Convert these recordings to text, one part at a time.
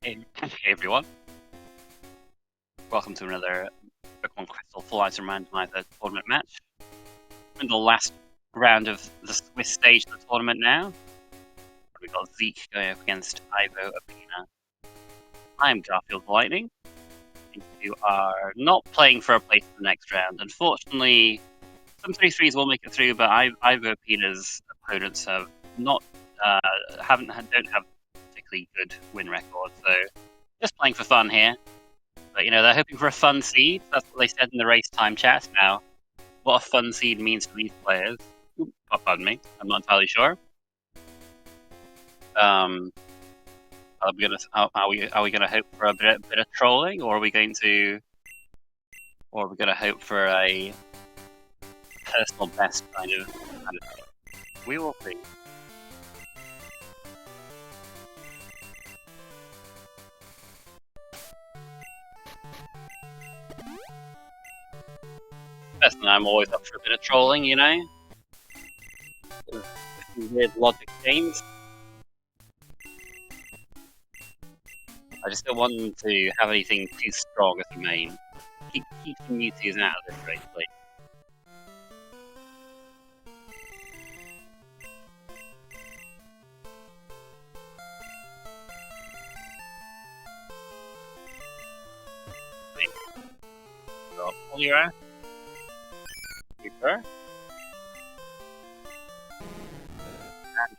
Hey everyone, welcome to another Pokemon Crystal Full Item Randomizer tournament match. We're in the last round of the Swiss stage of the tournament now. We've got Zeke going up against Aivoapina. I'm Garfield Lightning. You are not playing for a place in the next round. Unfortunately, some 3-3s will make it through, but Aivoapina's opponents have not don't have particularly good win record, so just playing for fun here. But you know, they're hoping for a fun seed. That's what they said in the race time chat. Now, what a fun seed means to these players, pardon me, I'm not entirely sure. Are we gonna hope for a bit of trolling, or are we going to hope for a personal best kind of thing? We will see. Personally, I'm always up for a bit of trolling, you know? Weird logic games. I just don't want them to have anything too strong as a main. Keep the Mewtwo's out of this race, please. Got Poliwrath. Super.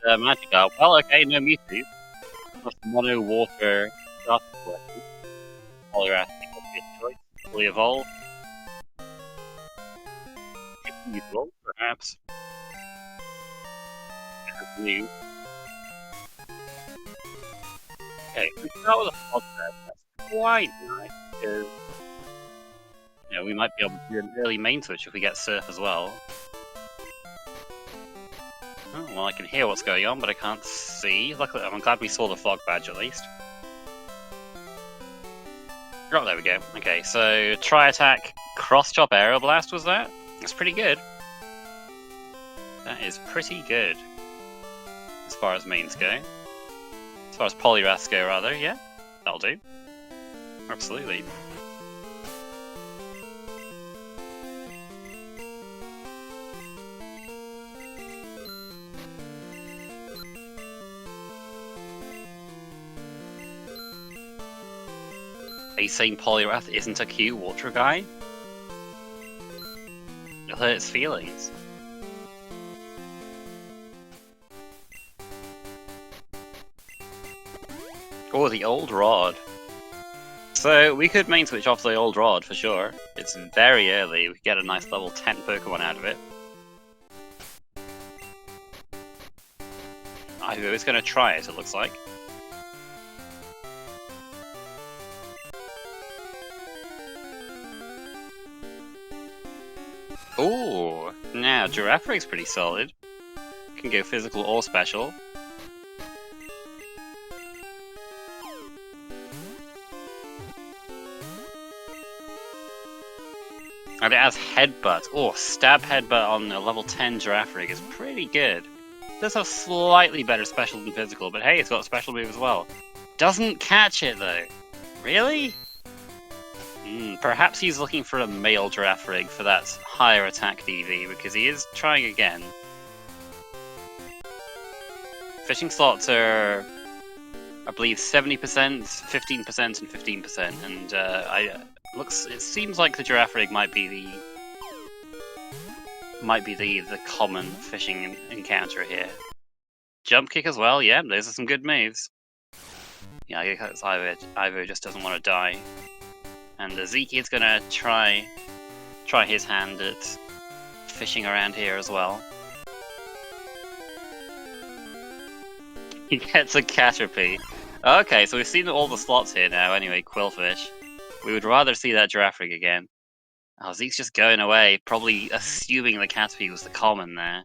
And Magikarp. Well, okay, no Mewtwo. Just mono water starter collection. Poliwrath is a good choice. Fully evolve. Neutral, perhaps. New. Okay, we start with a Poliwrath. That's quite nice because we might be able to do an early main switch if we get Surf as well. Oh, well, I can hear what's going on, but I can't see. Luckily, I'm glad we saw the fog badge at least. Oh, there we go. Okay, so Tri-Attack, Cross-Chop, Aeroblast was that? That's pretty good. That is pretty good. As far as mains go. As far as Poliwraths go, rather, yeah. That'll do. Absolutely. Are you saying Poliwrath isn't a cute water guy? It hurts feelings. Oh, the old rod. So we could main switch off the old rod for sure. It's very early. We could get a nice level 10 Pokemon out of it. Aivo is going to try it looks like. Ooh, now Giraffrig's pretty solid. Can go physical or special. And it has Headbutt. Oh, Stab Headbutt on a level 10 Giraffrig is pretty good. It does have slightly better special than physical, but hey, it's got a special move as well. Doesn't catch it though. Really? Perhaps he's looking for a male Giraffrig for that higher attack DV, because he is trying again. Fishing slots are, I believe, 70%, 15%, and 15%, and it seems like the Giraffrig might be the common fishing encounter here. Jump kick as well, yeah, those are some good moves. Yeah, I guess Aivo just doesn't want to die. And Zeke is gonna try his hand at fishing around here as well. He gets a Caterpie. Okay, so we've seen all the slots here now anyway, Quillfish. We would rather see that Giraffrig again. Oh, Zeke's just going away, probably assuming the Caterpie was the common there.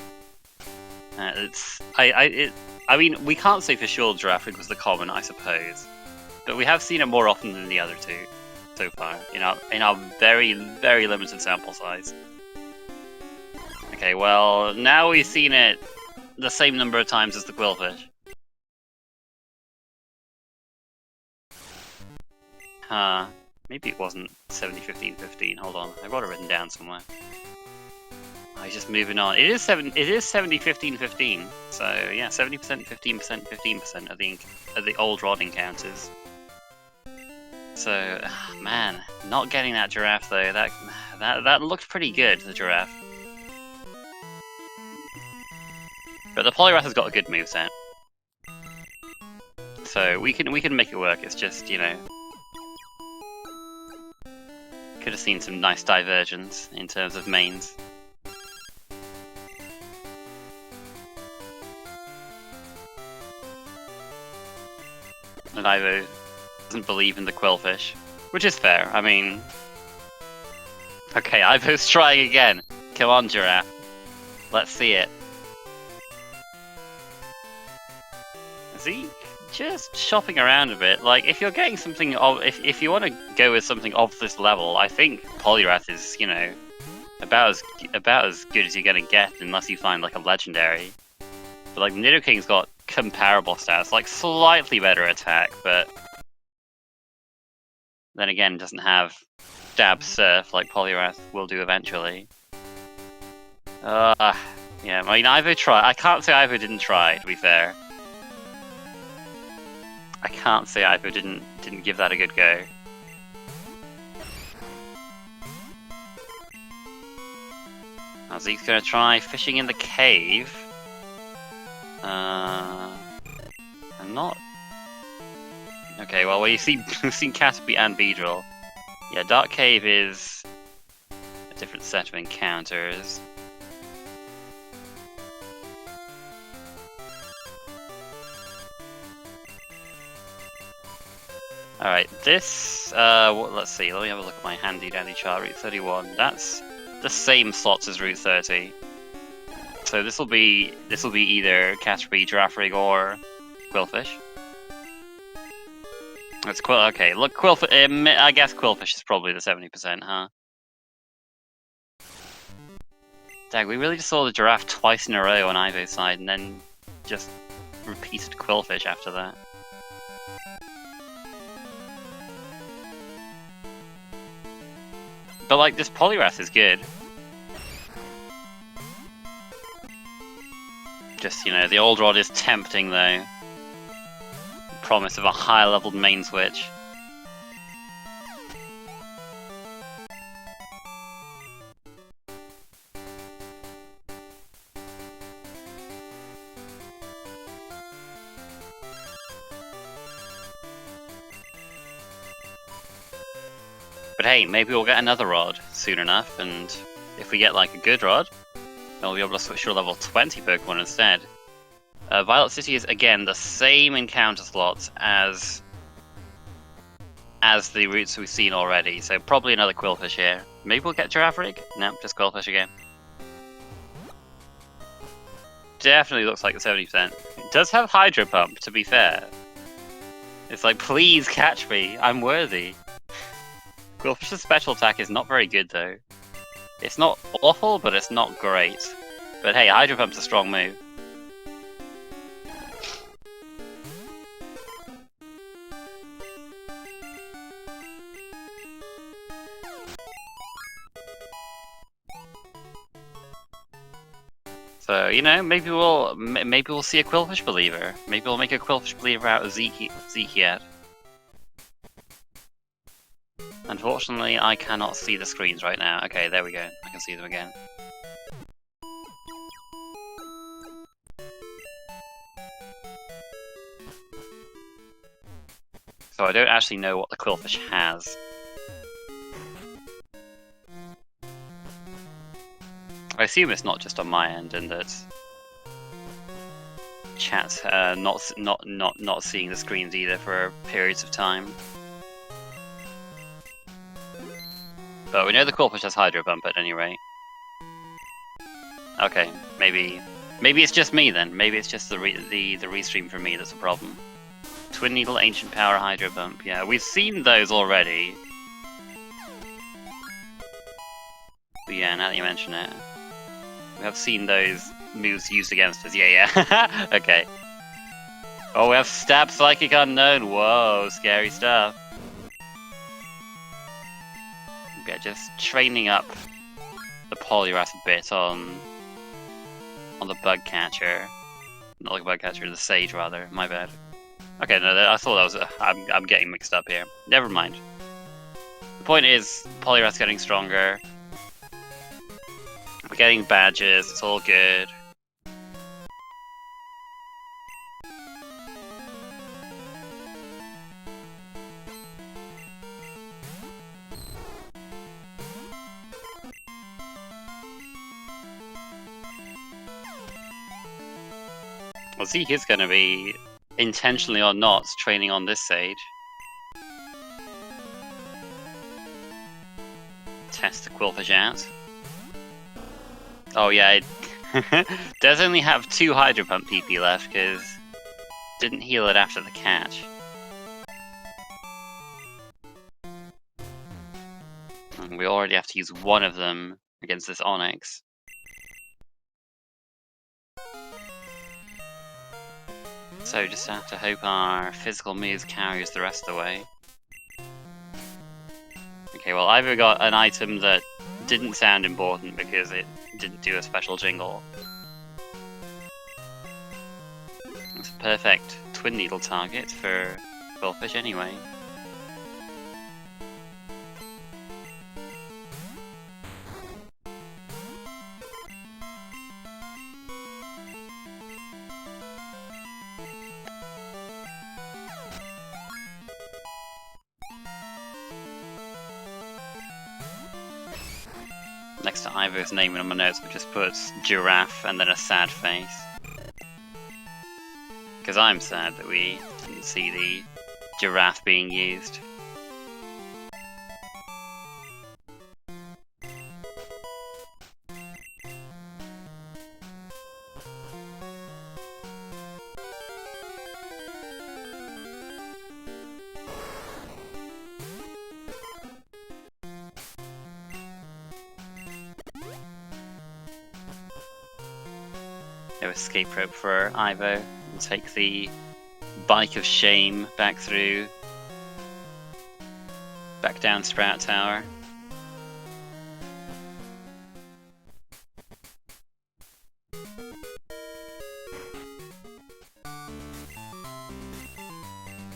I mean, we can't say for sure Giraffrig was the common, I suppose. But we have seen it more often than the other two so far, in our very, very limited sample size. Okay, well, now we've seen it the same number of times as the Quillfish. Maybe it wasn't 70, 15, 15. Hold on, I got it written down somewhere. Oh, he's just moving on. It is 70, 15, 15. So yeah, 70%, 15%, 15% of the old rod encounters. So man, not getting that giraffe though. That looked pretty good, the giraffe. But the Poliwrath has got a good moveset. So we can make it work. It's just, you know, could have seen some nice divergence in terms of mains. And Aivo doesn't believe in the Quillfish, which is fair. I mean, okay, Aivo's trying again. Come on, giraffe. Let's see it. Zeke just shopping around a bit. Like, if you're getting something of, if you want to go with something of this level, I think Poliwrath is, you know, about as good as you're gonna get, unless you find like a legendary. But like Nidoking's got comparable stats, like slightly better attack, but then again doesn't have Stab Surf like Poliwrath will do eventually. Yeah, I mean Aivo tried. I can't say Aivo didn't try, to be fair. I can't say Aivo didn't give that a good go. Now Zeke's gonna try fishing in the cave. I'm not. Okay, well we've seen Caterpie and Beedrill. Yeah, Dark Cave is a different set of encounters. Alright, this, let's see, let me have a look at my handy dandy chart. Route 31, that's the same slots as Route 30. So this will be either Caterpie, Giraffrig, or Quillfish. It's okay, look, Quillfish, I guess Quillfish is probably the 70%, huh? Dang, we really just saw the Giraffe twice in a row on Aivo's side, and then just repeated Quillfish after that. But like, this Poliwrath is good. Just, you know, the old rod is tempting though. Promise of a higher leveled main switch. But hey, maybe we'll get another rod soon enough, and if we get like a good rod, then we'll be able to switch to a level 20 Pokemon instead. Violet City is again the same encounter slots as the routes we've seen already, so probably another Quillfish here. Maybe we'll get Giraffrig? No, just Quillfish again. Definitely looks like the 70%. It does have Hydro Pump, to be fair. It's like, please catch me, I'm worthy. Quillfish's special attack is not very good though. It's not awful, but it's not great. But hey, Hydro Pump's a strong move. So, you know, maybe we'll see a Quillfish believer. Maybe we'll make a Quillfish believer out of Zeke yet. Unfortunately, I cannot see the screens right now. Okay, there we go. I can see them again. So I don't actually know what the Quillfish has. I assume it's not just on my end, and that chat's not seeing the screens either for periods of time. But we know the Quillfish has Hydro Pump at any rate. Okay, maybe it's just me then. Maybe it's just the restream for me that's a problem. Twin Needle, Ancient Power, Hydro Pump. Yeah, we've seen those already. But yeah, now that you mention it, we have seen those moves used against us. Yeah. Okay. Oh, we have Stab Psychic Unknown. Whoa, scary stuff. Yeah, just training up the Poliwrath a bit on the bug catcher. Not the bug catcher, the Sage rather. My bad. Okay, no, I thought that was. I'm getting mixed up here. Never mind. The point is, Poliwrath's getting stronger. We're getting badges. It's all good. Well, Zeke is going to be, intentionally or not, training on this Sage. Test the Quillfish out. Oh yeah, it does only have 2 Hydro Pump PP left, because didn't heal it after the catch. And we already have to use one of them against this Onyx. So just have to hope our physical moves carry us the rest of the way. Okay, well I've got an item that didn't sound important because it didn't do a special jingle. It's a perfect twin needle target for Quillfish anyway. Next to Ivo's name in my notes, we just put giraffe and then a sad face. Because I'm sad that we didn't see the giraffe being used. No escape rope for Ivo. We'll take the bike of shame back through. Back down Sprout Tower.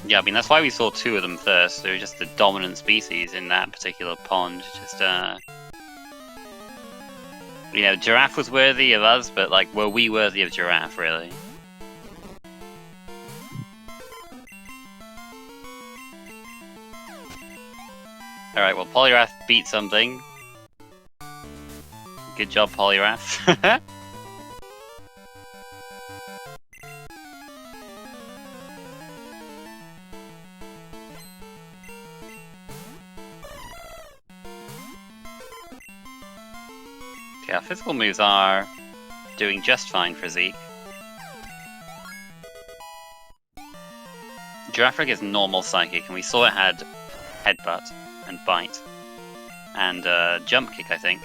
Yeah, I mean, that's why we saw 2 of them first. They were just the dominant species in that particular pond. Just, you know, giraffe was worthy of us, but, like, were we worthy of giraffe, really? Alright, well, Poliwrath beat something. Good job, Poliwrath. Okay, our physical moves are doing just fine for Zeke. Giraffric is normal psychic, and we saw it had headbutt and bite and jump kick, I think.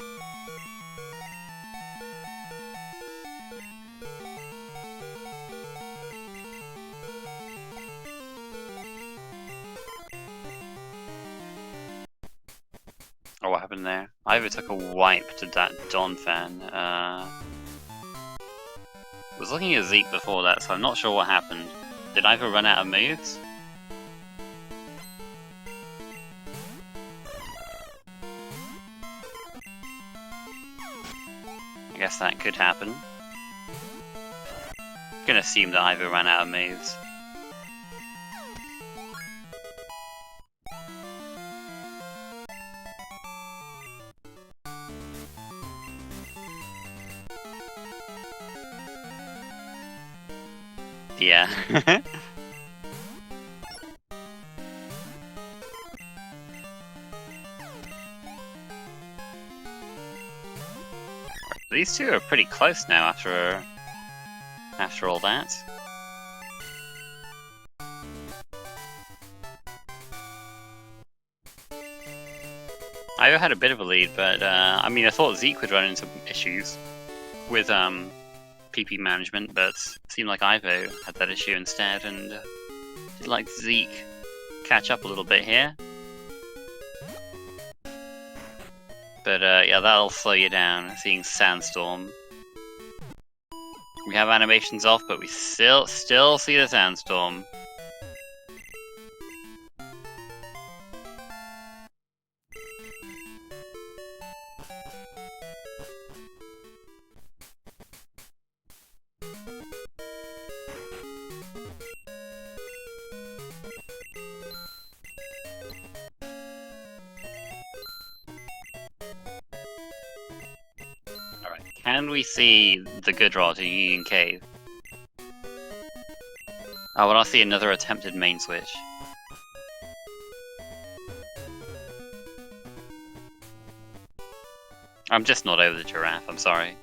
Oh, what happened there? Ivo took a wipe to that Donphan. Was looking at Zeke before that, so I'm not sure what happened. Did Ivo run out of moves? I guess that could happen. I'm gonna assume that Ivo ran out of moves. Yeah. These two are pretty close now after all that. Ivo had a bit of a lead, but I mean, I thought Zeke would run into issues with PP management, but it seemed like Ivo had that issue instead, and did like Zeke catch up a little bit here. But yeah, that'll slow you down, seeing Sandstorm. We have animations off, but we still see the Sandstorm. Alright, can we see the good rod in Union Cave? I want to see another attempted main switch. I'm just not over the giraffe, I'm sorry.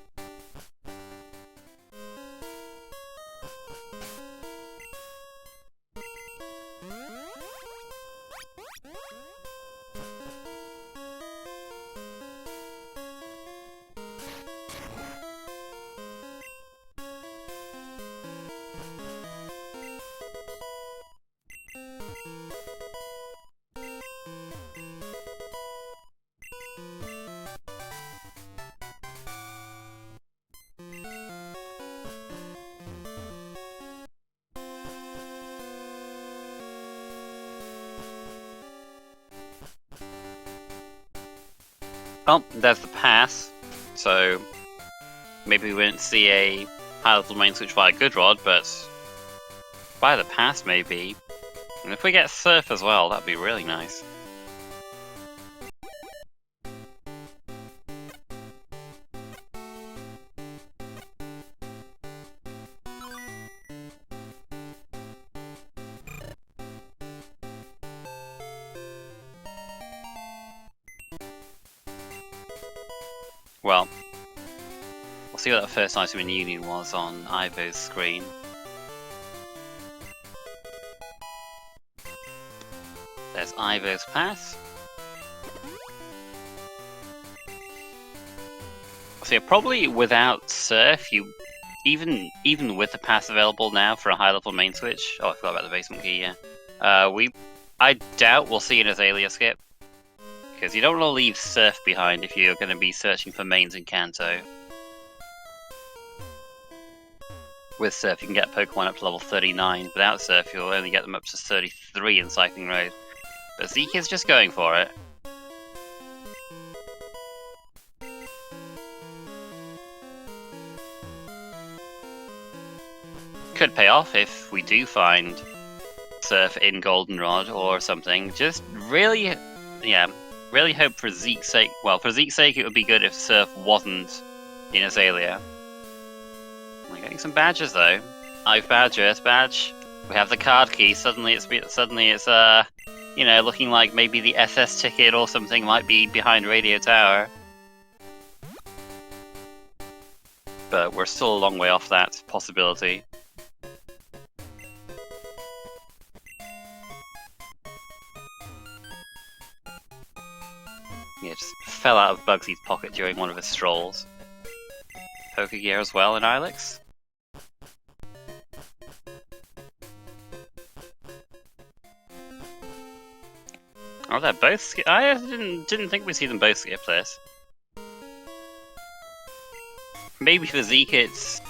Oh, there's the pass, so maybe we won't see a high-level main switch via Good Rod, but via the pass maybe. And if we get Surf as well, that'd be really nice. Well, we'll see what that first item in Union was on Aivo's screen. There's Aivo's pass. So yeah, probably without Surf, you even with the pass available now for a high level main switch. Oh, I forgot about the basement key. Yeah, I doubt we'll see an Azalea skip. Because you don't want to leave Surf behind if you're going to be searching for mains in Kanto. With Surf you can get Pokemon up to level 39, without Surf you'll only get them up to 33 in Cycling Road. But Zeke is just going for it. Could pay off if we do find Surf in Goldenrod or something. Just really, yeah. Really hope for Zeke's sake. Well, for Zeke's sake, it would be good if Surf wasn't in Azalea. We're getting some badges though. I've Badger's badge. We have the card key. Suddenly it's you know, looking like maybe the SS ticket or something might be behind Radio Tower. But we're still a long way off that possibility. Yeah, just fell out of Bugsy's pocket during one of his strolls. Pokegear as well in Ilex. Oh, they're both skip. I didn't think we'd see them both skip this. Maybe for Zeke it's...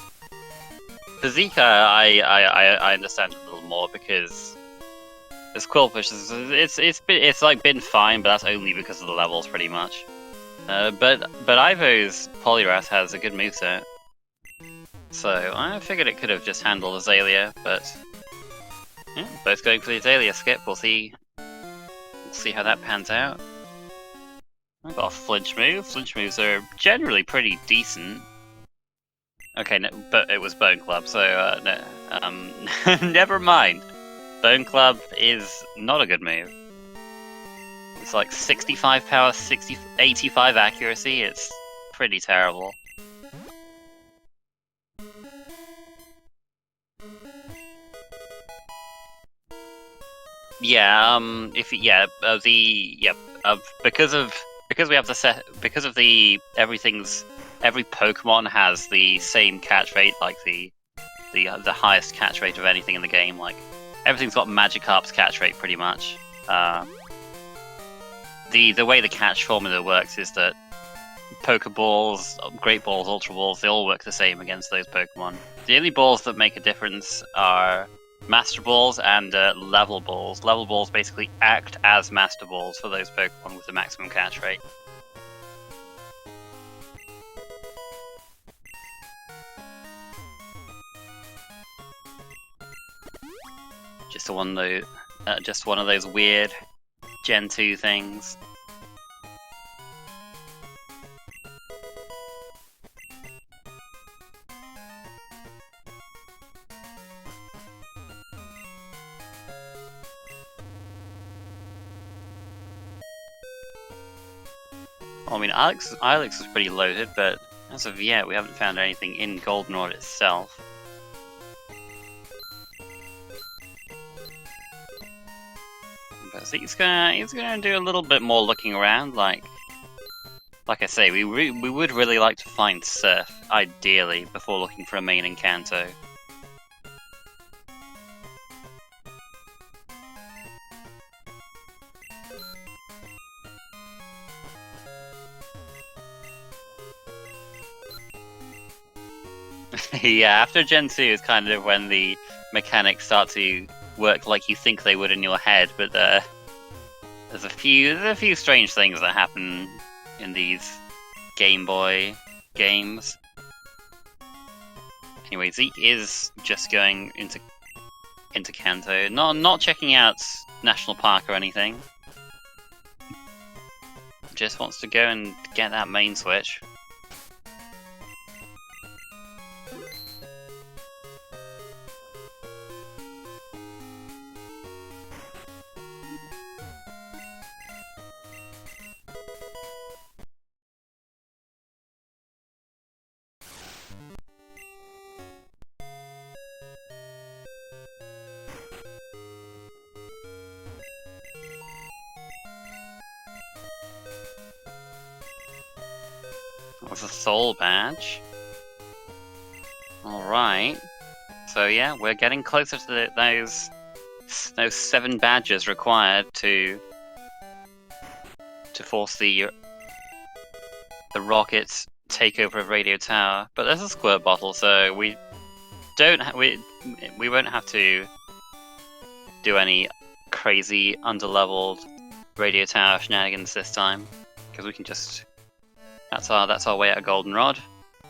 For Zeke, I understand a little more because... This Quillfish, it's like been fine, but that's only because of the levels, pretty much. But Aivo's Poliwrath has a good moveset, so I figured it could have just handled Azalea. But yeah, both going for the Azalea skip. We'll see how that pans out. I've got a flinch move. Flinch moves are generally pretty decent. Okay, no, but it was Bone Club, so no, never mind. Bone Club is not a good move. It's like 65 power, 85 accuracy, it's pretty terrible. Yeah, because we have the set, because of the every Pokemon has the same catch rate, like the highest catch rate of anything in the game, like everything's got Magikarp's catch rate pretty much. The way the catch formula works is that Pokeballs, Great Balls, Ultra Balls, they all work the same against those Pokemon. The only balls that make a difference are Master Balls and Level Balls. Level Balls basically act as Master Balls for those Pokemon with the maximum catch rate. Just one of those weird Gen 2 things. I mean, Ilex was pretty loaded, but as of yet, we haven't found anything in Goldenrod itself. But he's gonna do a little bit more looking around. Like I say, we would really like to find Surf, ideally, before looking for a main in Kanto. Yeah, after Gen 2 is kind of when the mechanics start to work like you think they would in your head, but there's a few strange things that happen in these Game Boy games. Anyway, Zeke is just going into Kanto, not checking out National Park or anything. Just wants to go and get that main switch. With a soul badge. Alright. So yeah, we're getting closer to those 7 badges required to force the rocket takeover of Radio Tower. But there's a squirt bottle, so we won't have to do any crazy underleveled Radio Tower shenanigans this time, because we can just that's our way out of Goldenrod.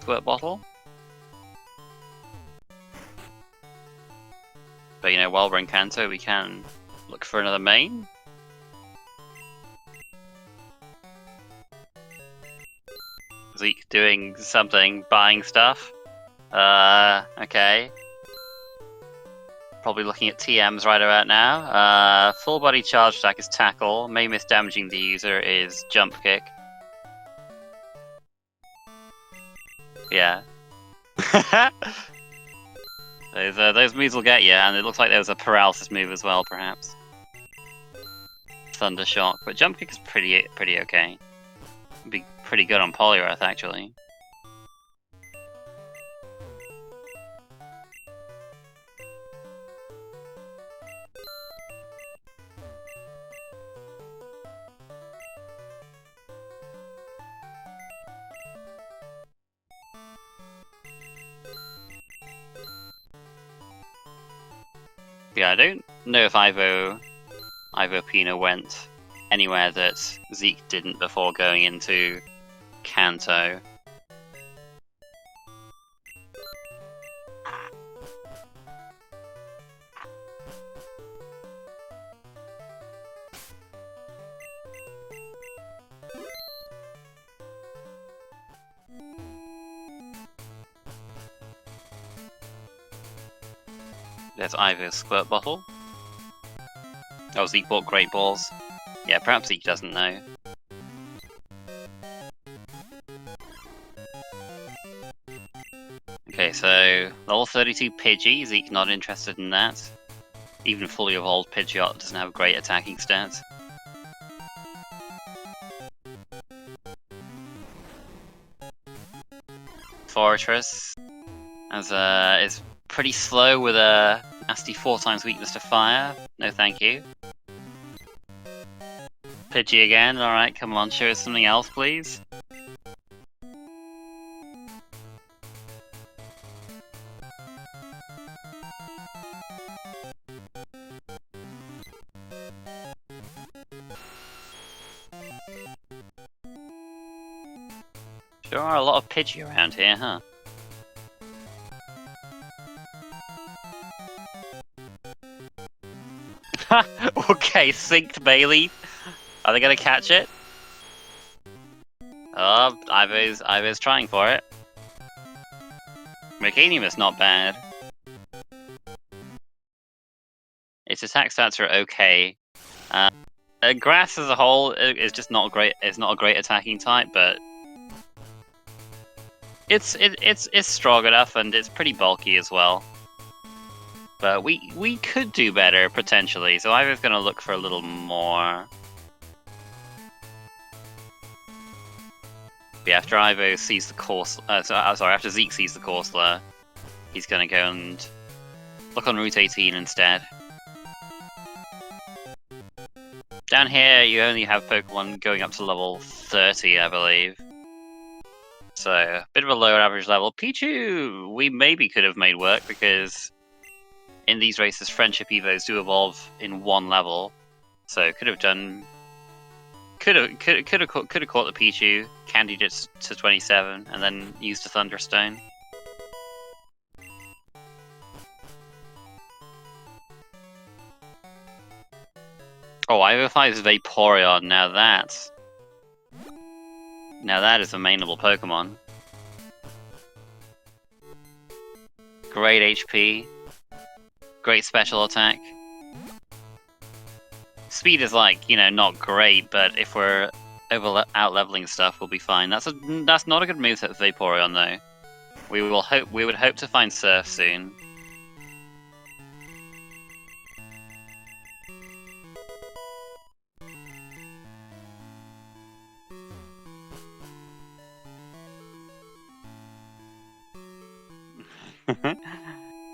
Squirt bottle. But you know, while we're in Kanto, we can look for another main. Zeke doing something, buying stuff. Okay. Probably looking at TMs right about now. Full body charge attack is tackle. Main miss damaging the user is jump kick. Yeah. Those moves will get you, and it looks like there was a paralysis move as well, perhaps. Thunder shock, but jump kick is pretty okay. It'd be pretty good on Poliwrath, actually. Yeah, I don't know if Aivoapina went anywhere that Zeke didn't before going into Kanto. There's Ivo's squirt bottle. Oh, Zeke bought Great Balls. Yeah, perhaps Zeke doesn't know. Okay, so level 32 Pidgey, Zeke not interested in that. Even fully evolved Pidgeot doesn't have great attacking stats. Fortress is pretty slow with a nasty 4x weakness to fire. No thank you. Pidgey again, alright, come on, show us something else please. There are a lot of Pidgey around here, huh? Okay, synced Bailey. Are they gonna catch it? Oh, Ivo's trying for it. Meganium is not bad. Its attack stats are okay. Grass as a whole is just not great. It's not a great attacking type, but it's strong enough and it's pretty bulky as well. But we could do better potentially. So I was gonna look for a little more. But after Ivo sees the course, after Zeke sees the Corsola, he's gonna go and look on Route 18 instead. Down here, you only have Pokemon going up to level 30, I believe. So, a bit of a lower average level. Pichu, we maybe could have made work because in these races, Friendship Evos do evolve in one level. So, could have done. Could have caught the Pichu, candied it to 27, and then used a Thunderstone. Oh, Aivoapina's Vaporeon. Now that is a mainable Pokemon. Great HP. Great special attack. Speed is not great, but if we're out-leveling stuff, we'll be fine. That's not a good moveset for Vaporeon though. We would hope to find Surf soon.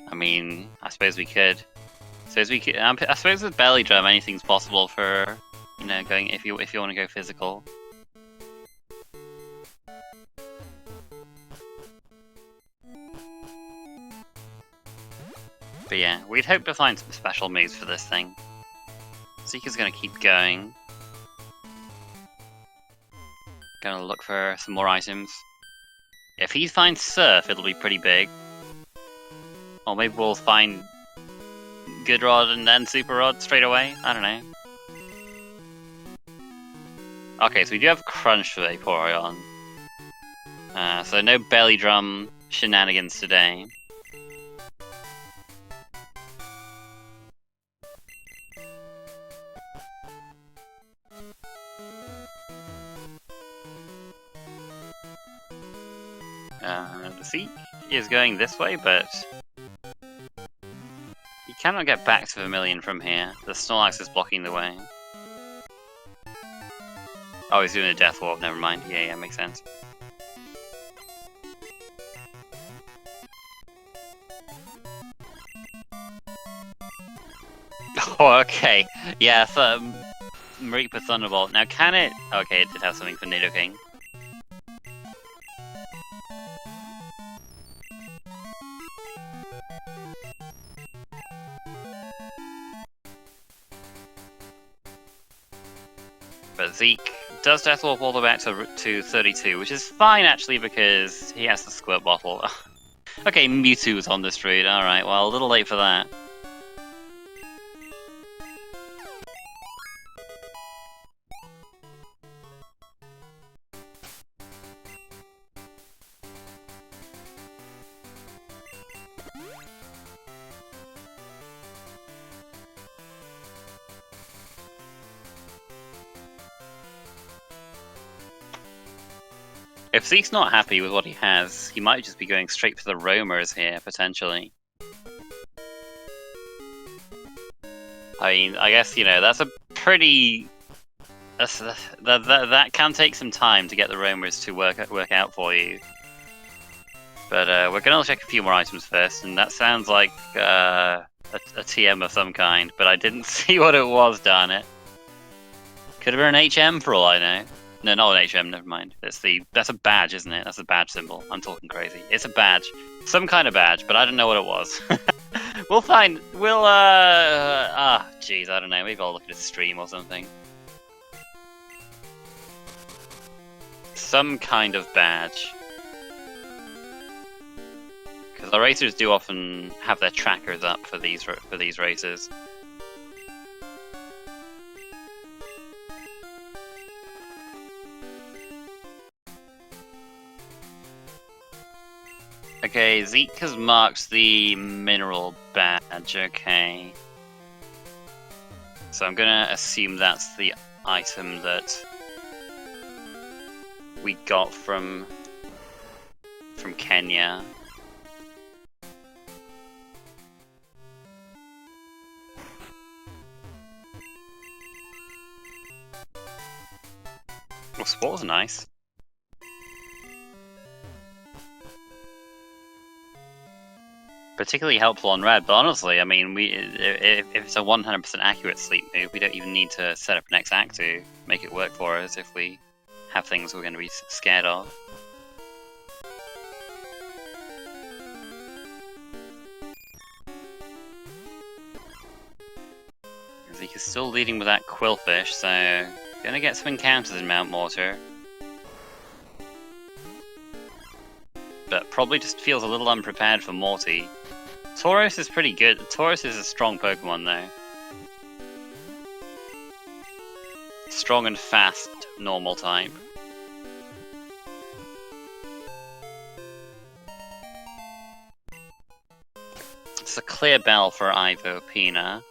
I mean, I suppose we could. I suppose with Belly Drum, anything's possible for going if you want to go physical. But yeah, we'd hope to find some special moves for this thing. Zeke is gonna keep going. Gonna look for some more items. If he finds Surf, it'll be pretty big. Or maybe we'll find Good Rod and then Super Rod straight away? I don't know. Okay, so we do have Crunch for Vaporeon. So no Belly Drum shenanigans today. Zeke is going this way, but he cannot get back to Vermilion from here. The Snorlax is blocking the way. Oh, he's doing a Death Warp, never mind. Yeah, makes sense. Oh, okay. Yeah, Reaper Thunderbolt. Now, can it... Okay, it did have something for Nidoking. But Zeke does Death Warp all the way back to 32, which is fine actually because he has the Squirt Bottle. Okay, Mewtwo's on this route, alright, well a little late for that. If Zeke's not happy with what he has, he might just be going straight for the roamers here, potentially. I mean, I guess, that's a pretty... that can take some time to get the roamers to work out for you. But we're going to check a few more items first, and that sounds like a TM of some kind, but I didn't see what it was, darn it. Could have been an HM for all I know. No, not an HM, never mind. That's a badge, isn't it? That's a badge symbol. I'm talking crazy. It's a badge. Some kind of badge, but I don't know what it was. We'll find... jeez, I don't know. Maybe I'll look at his stream or something. some kind of badge. Because the racers do often have their trackers up for these races. Okay, Zeke has marked the mineral badge, okay. So I'm gonna assume that's the item that we got from Kenya. Well, Spore's nice. Particularly helpful on red, but honestly, I mean, if it's a 100% accurate sleep move, we don't even need to set up an X-Act to make it work for us if we have things we're going to be scared of. Zeke is still leading with that Quillfish, so gonna get some encounters in Mount Mortar. But probably just feels a little unprepared for Morty. Tauros is pretty good. Tauros is a strong Pokemon though. Strong and fast, normal type. It's a clear bell for Aivoapina.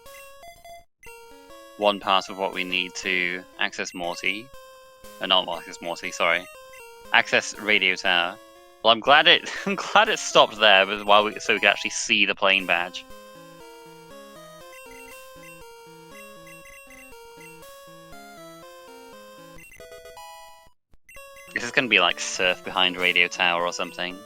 One part of what we need to access Morty. Not access Morty, sorry. Access Radio Tower. Well, I'm glad it stopped there, but so we can actually see the plane badge. This is gonna be like surf behind Radio Tower or something.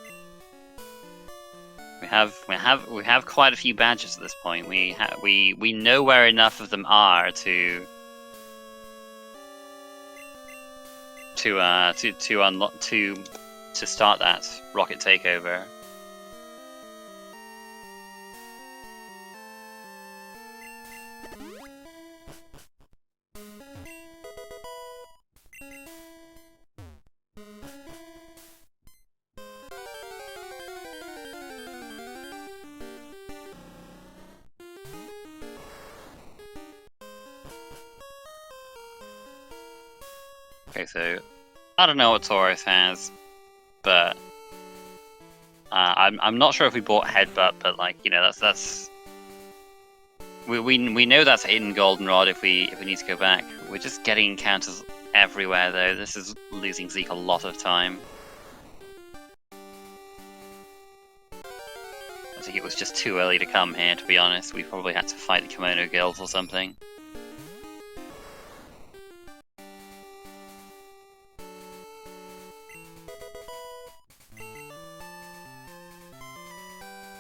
We have quite a few badges at this point. We know where enough of them are to unlock to start that rocket takeover. Okay, so I don't know what Tauros has, but I'm not sure if we bought Headbutt, but like, you know, that's we know that's in Goldenrod if we need to go back. We're just getting encounters everywhere though. This is losing Zeke a lot of time. I think it was just too early to come here, to be honest. We probably had to fight the Kimono Guilds or something.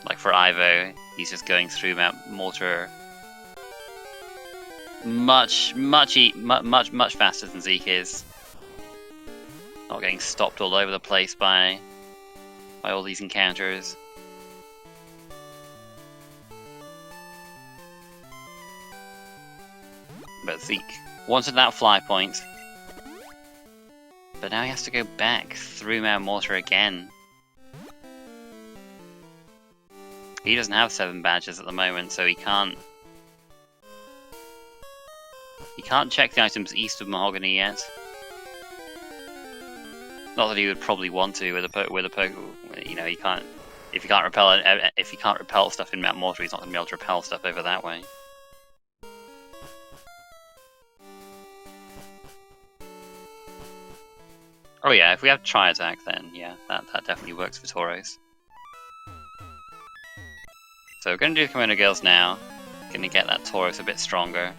Like for Ivo, he's just going through Mount Mortar much faster than Zeke is. Not getting stopped all over the place by all these encounters. But Zeke wanted that fly point. But now he has to go back through Mount Mortar again. He doesn't have 7 badges at the moment, so he can't check the items east of Mahogany yet. Not that he would probably want to with a you know, he can't. If he can't repel stuff in Mount Mortar, he's not going to be able to repel stuff over that way. Oh yeah, if we have Tri-Attack, then yeah, that definitely works for Tauros. So we're going to do Kimono Girls now. Going to get that Tauros a bit stronger.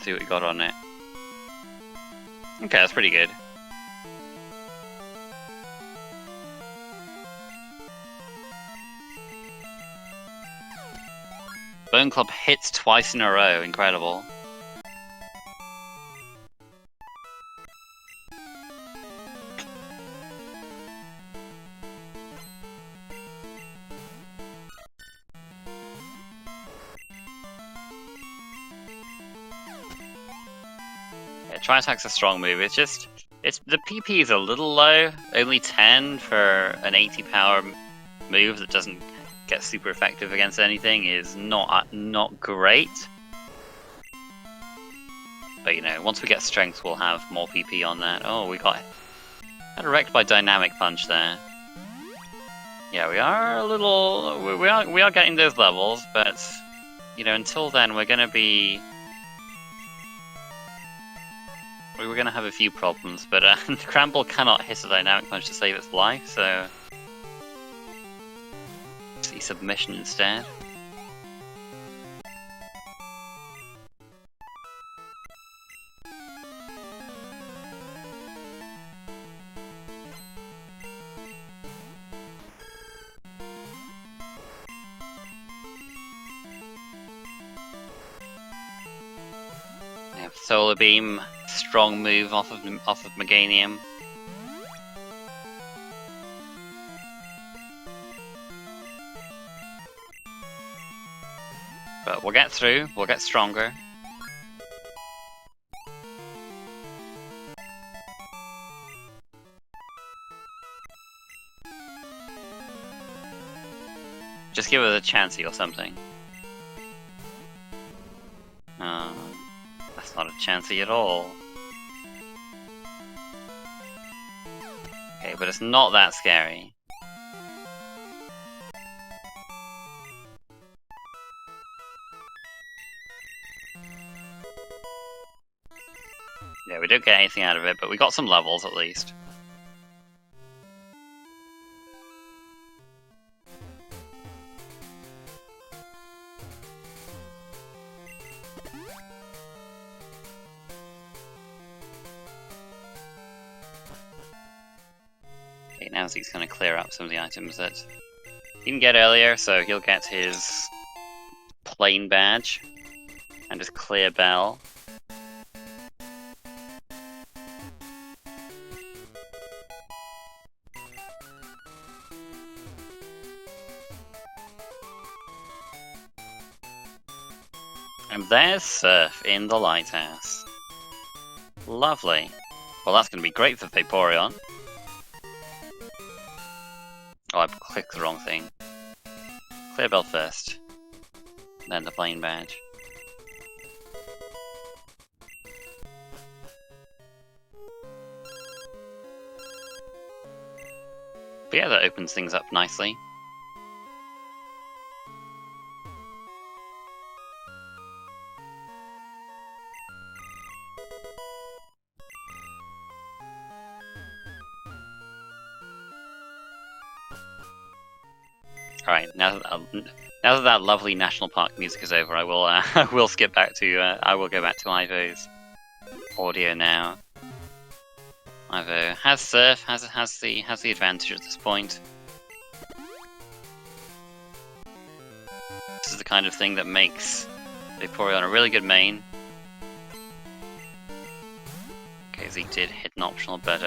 See what we got on it. Okay, that's pretty good. Bone Club hits twice in a row, incredible. Tri-Attack's a strong move. It's just, the PP is a little low. Only 10 for an 80 power move that doesn't get super effective against anything is not great. But you know, once we get strength, we'll have more PP on that. Oh, we got wrecked by Dynamic Punch there. Yeah, we are a little, we are getting those levels, but you know, until then, we're gonna have a few problems. But Cramble cannot hit a Dynamic Punch to save its life, so see submission instead. Solar Beam, strong move off of Meganium. But we'll get through, we'll get stronger. Just give it a chancey or something. That's not a chancey at all. Okay, but it's not that scary. Yeah, we don't get anything out of it, but we got some levels at least. Okay, now Zeke's going to clear up some of the items that he didn't get earlier, so he'll get his plain badge and his clear bell. And there's Surf in the lighthouse. Lovely. Well, that's going to be great for Vaporeon. Oh, I clicked the wrong thing. Clear bell first, then the plain badge. But yeah, that opens things up nicely. Alright, now that that lovely national park music is over, I will I will skip back to I will go back to Ivo's audio now. Ivo has Surf, has the advantage at this point. This is the kind of thing that makes Vaporeon a really good main. Okay, Zeke did hit an optional, but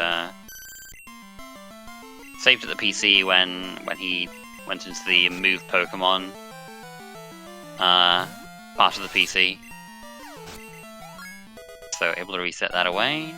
saved at the PC when he went into the move Pokemon part of the PC. So able to reset that away.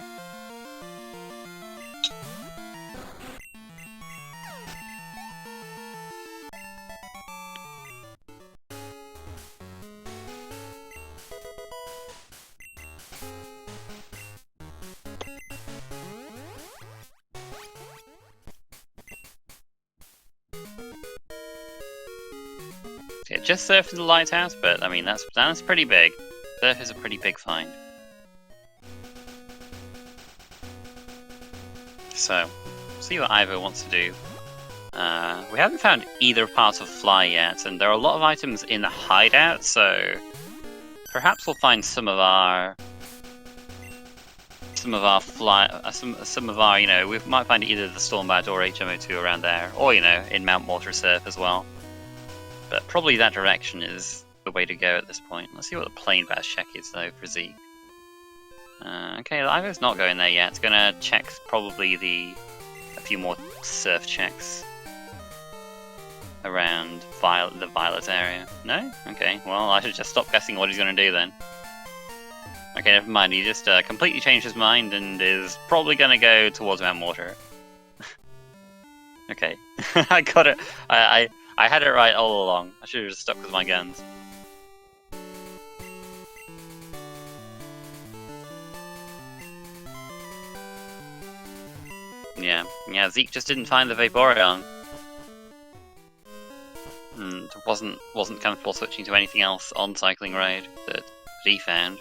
Yeah, just Surf in the lighthouse, but I mean that's pretty big. Surf is a pretty big find. So, see what Ivo wants to do. We haven't found either part of Fly yet, and there are a lot of items in the hideout, so perhaps we'll find some of our you know, we might find either the Stormbat or HMO2 around there, or you know, in Mount Water Surf as well. But probably that direction is the way to go at this point. Let's see what the plain badge check is though for Zeke. Okay, Ivo's not going there yet. It's gonna check probably a few more Surf checks around the Violet area. No? Okay, well I should just stop guessing what he's gonna do then. Okay, never mind. He just completely changed his mind and is probably gonna go towards Mount Mortar. Okay, I got it. I had it right all along. I should have just stuck with my guns. Yeah. Zeke just didn't find the Vaporeon. And wasn't comfortable switching to anything else on Cycling Road that he found.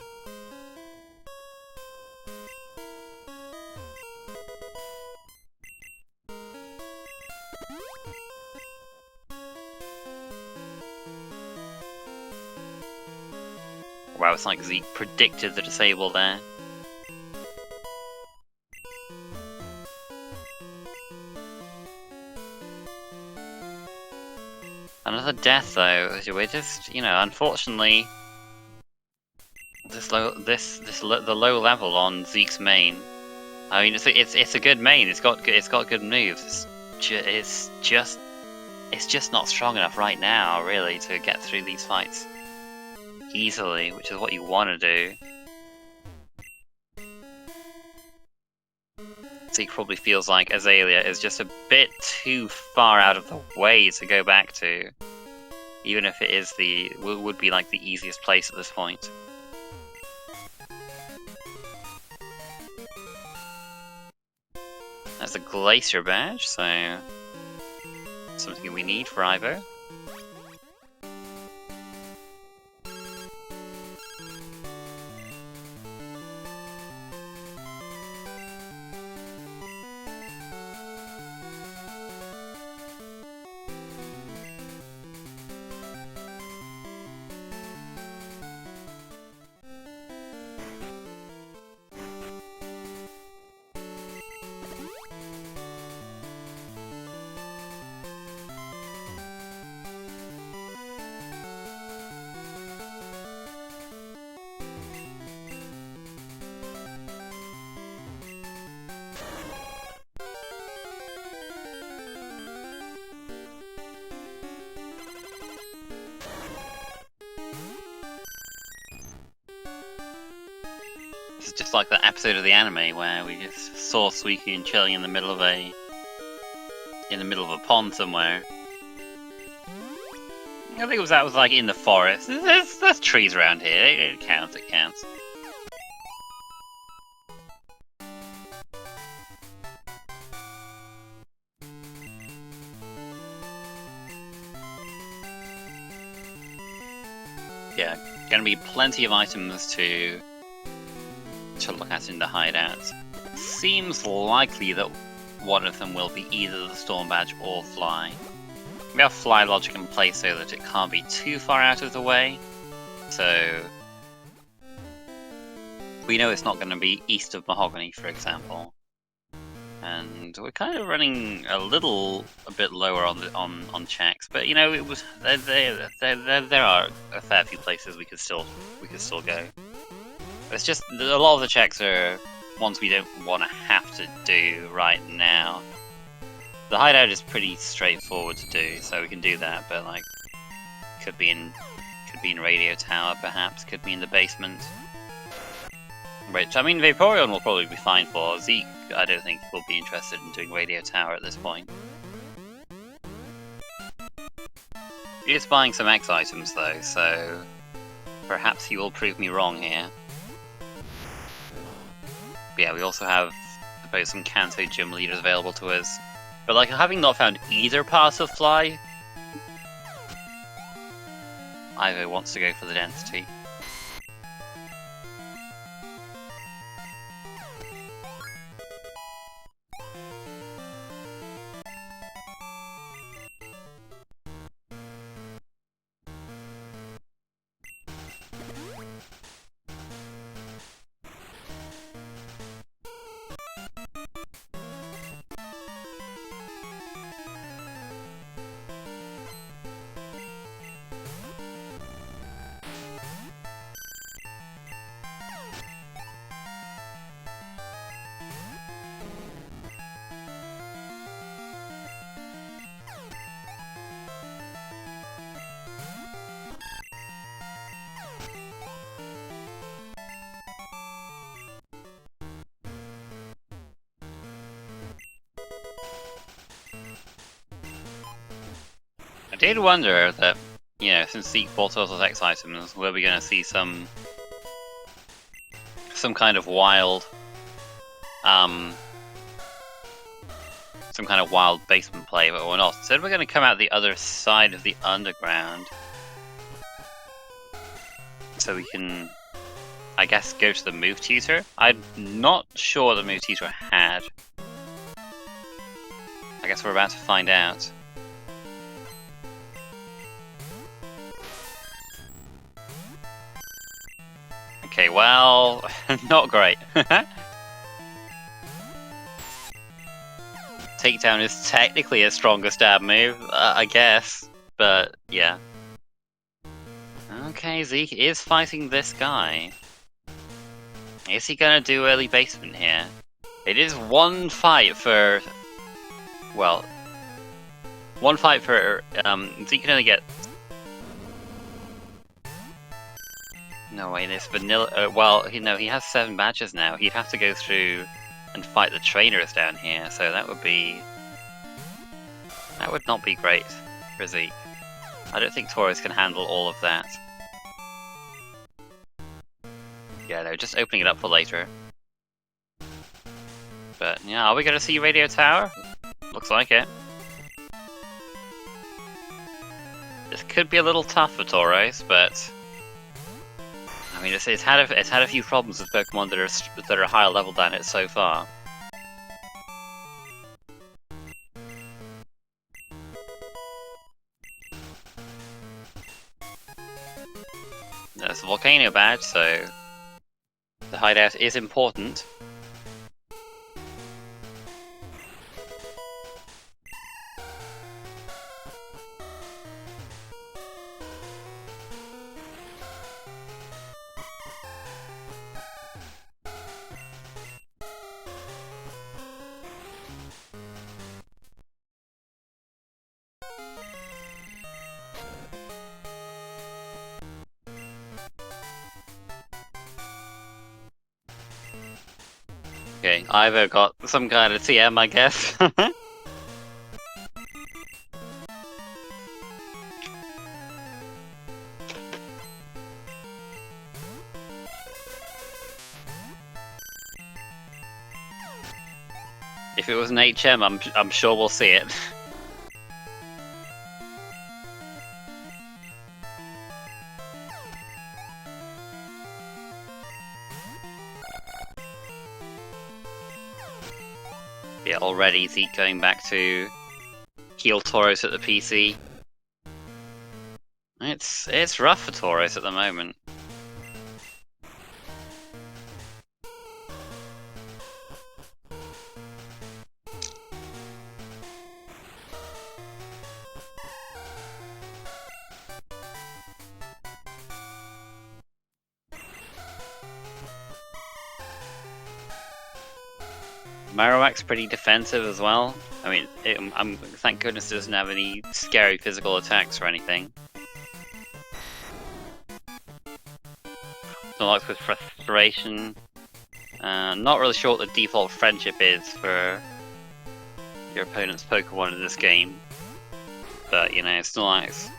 Wow, it's like Zeke predicted the disable there. Another death though. We're just, unfortunately, the low level on Zeke's main. I mean, it's a good main. It's got good moves. It's just not strong enough right now, really, to get through these fights easily, which is what you want to do. Zeke probably feels like Azalea is just a bit too far out of the way to go back to, even if it is would be like the easiest place at this point. That's a Glacier badge, so something we need for Ivo. It's just like that episode of the anime where we just saw Suicune chilling in the middle of a pond somewhere. I think that was like in the forest. There's trees around here. It counts. It counts. Yeah, gonna be plenty of items to look at in the hideouts. Seems likely that one of them will be either the Storm Badge or Fly. We have Fly logic in place so that it can't be too far out of the way. So we know it's not going to be east of Mahogany, for example. And we're kind of running a bit lower on checks, but it was there are a fair few places we could still go. It's just a lot of the checks are ones we don't want to have to do right now. The hideout is pretty straightforward to do, so we can do that. But like, could be in Radio Tower, perhaps. Could be in the basement. Which I mean, Vaporeon will probably be fine for. Zeke, I don't think will be interested in doing Radio Tower at this point. He is buying some X items though, so perhaps he will prove me wrong here. But yeah, we also have, I suppose, some Kanto gym leaders available to us. But like, having not found either pass of Fly, Ivo wants to go for the density. I did wonder that, you know, since Zeke bought all those X items, were we going to see some kind of wild, some kind of wild basement play, but we're not. Instead, we're going to come out the other side of the underground, so we can, I guess, go to the move tutor. I'm not sure the move tutor had. I guess we're about to find out. Okay, well, not great. Takedown is technically a stronger stab move, I guess, but yeah. Okay, Zeke is fighting this guy. Is he gonna do early basement here? It is one fight for... well... one fight for... Zeke can only get... no, wait, it's vanilla... well, you know, he has 7 badges now. He'd have to go through and fight the trainers down here, so that would be... that would not be great for Zeke. I don't think Taurus can handle all of that. Yeah, no, just opening it up for later. But, yeah, are we gonna see Radio Tower? Looks like it. This could be a little tough for Taurus, but... I mean, it's had a few problems with Pokemon that are higher level than it so far. There's a volcano badge, so the hideout is important. Okay, Ivo got some kind of TM, I guess. If it was an HM, I'm sure we'll see it. Yeah, already Zeke going back to heal Tauros at the PC. It's rough for Tauros at the moment. Marowak's pretty defensive as well. I mean, thank goodness it doesn't have any scary physical attacks or anything. Snorlax with frustration. Not really sure what the default friendship is for your opponent's Pokemon in this game. But, you know, Snorlax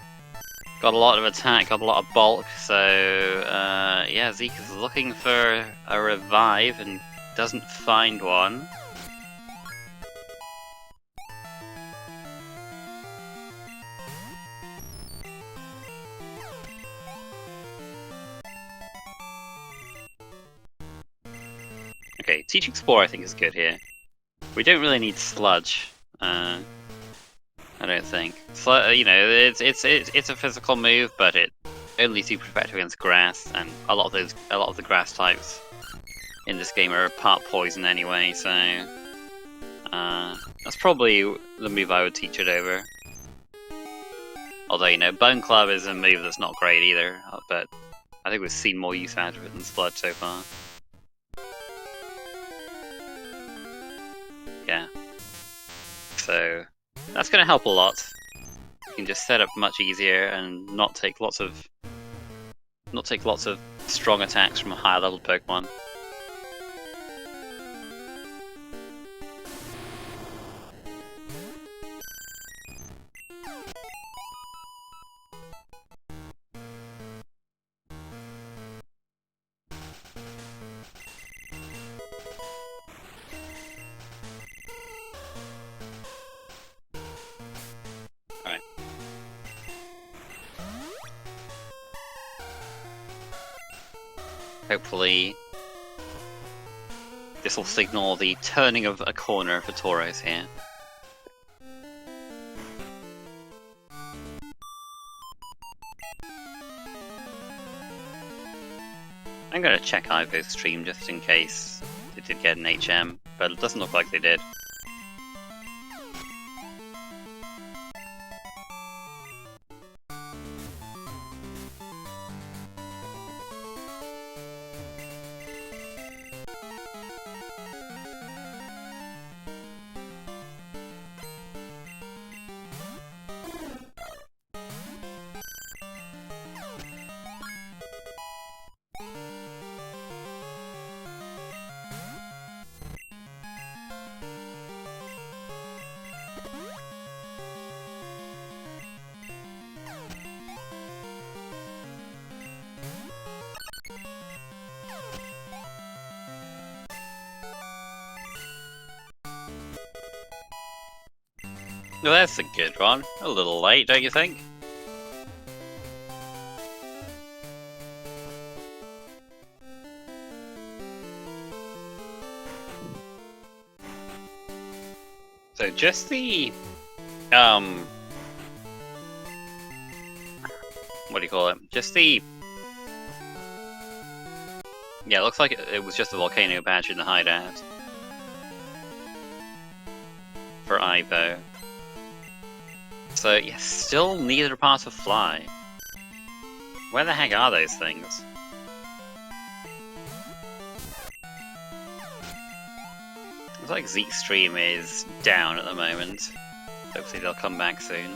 got a lot of attack, got a lot of bulk, so yeah, Zeke is looking for a revive and doesn't find one. Okay, Teach Explore I think is good here. We don't really need Sludge. I don't think. You know, it's a physical move, but it only super effective against grass, and a lot of the grass types in this game are part poison anyway. So that's probably the move I would teach it over. Although, you know, Bone Club is a move that's not great either, but I think we've seen more use out of it than Sludge so far. Yeah. So that's going to help a lot. You can just set up much easier and not take lots of strong attacks from a higher level Pokemon. Hopefully, this will signal the turning of a corner for Tauros here. I'm gonna check Aivo's stream just in case they did get an HM, but it doesn't look like they did. Well, that's a good one. A little late, don't you think? So just the what do you call it? Just the it looks like it was just a volcano badge in the hideout for Aivo. So yeah, still neither part of fly. Where the heck are those things? Looks like Zeke's stream is down at the moment. Hopefully they'll come back soon.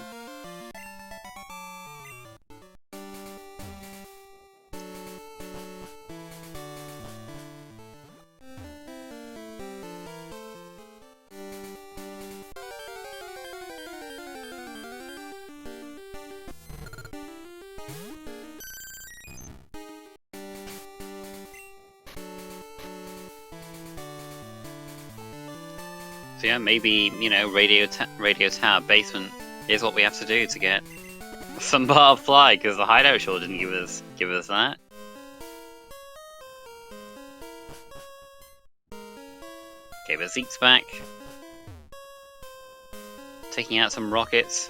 So yeah, maybe, you know, radio tower basement is what we have to do to get some bar of fly, because the hideout sure didn't give us that. Okay, but Zeke's back. Taking out some rockets.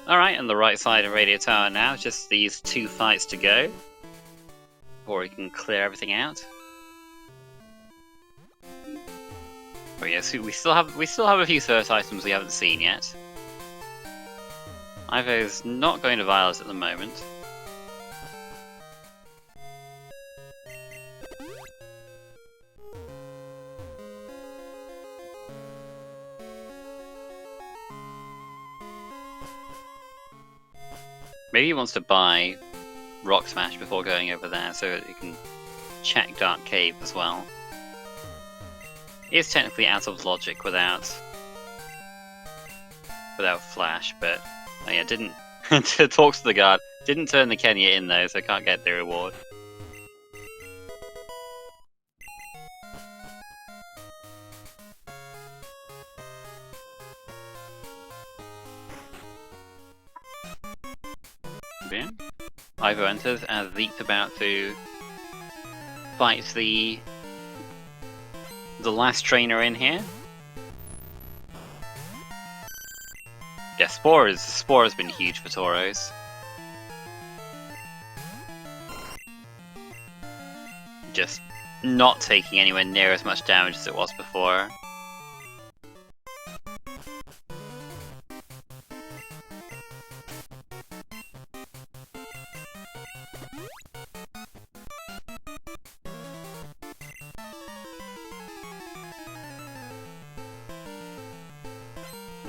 Alright, on the right side of radio tower now, just these 2 fights to go. Before we can clear everything out. Oh yes, we still have a few thirst items we haven't seen yet. Aivo's not going to Violet at the moment. Maybe he wants to buy Rock Smash before going over there so that he can check Dark Cave as well. He is technically out of logic without Flash, but oh yeah, didn't talks to the guard. Didn't turn the Kenya in though, so can't get the reward. Yeah. Aivo enters as Zeke's about to fight the last trainer in here. Yeah, Spore has been huge for Tauros. Just not taking anywhere near as much damage as it was before.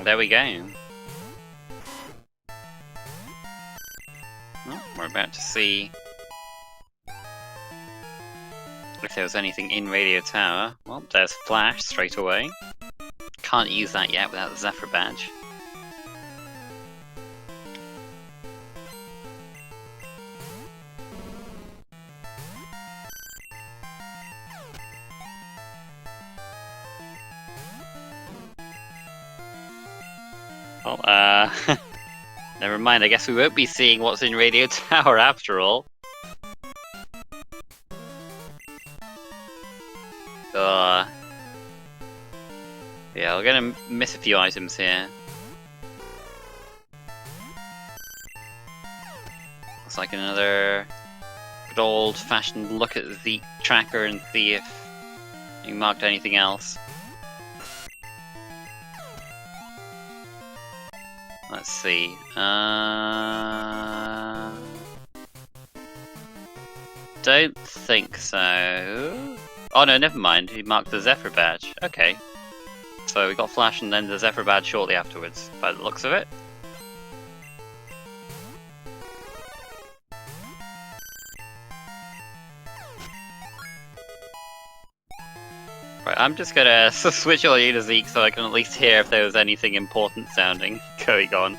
There we go. Well, we're about to see if there was anything in Radio Tower. Well, there's Flash straight away. Can't use that yet without the Zephyr badge. Well, never mind, I guess we won't be seeing what's in Radio Tower after all. Yeah, we're gonna miss a few items here. Looks like another good old-fashioned look at the tracker and see if you marked anything else. Let's see. Don't think so. Oh no, never mind. He marked the Zephyr badge. Okay. So we got Flash and then the Zephyr badge shortly afterwards, by the looks of it. Right, I'm just gonna switch all you to Zeke so I can at least hear if there was anything important sounding going on.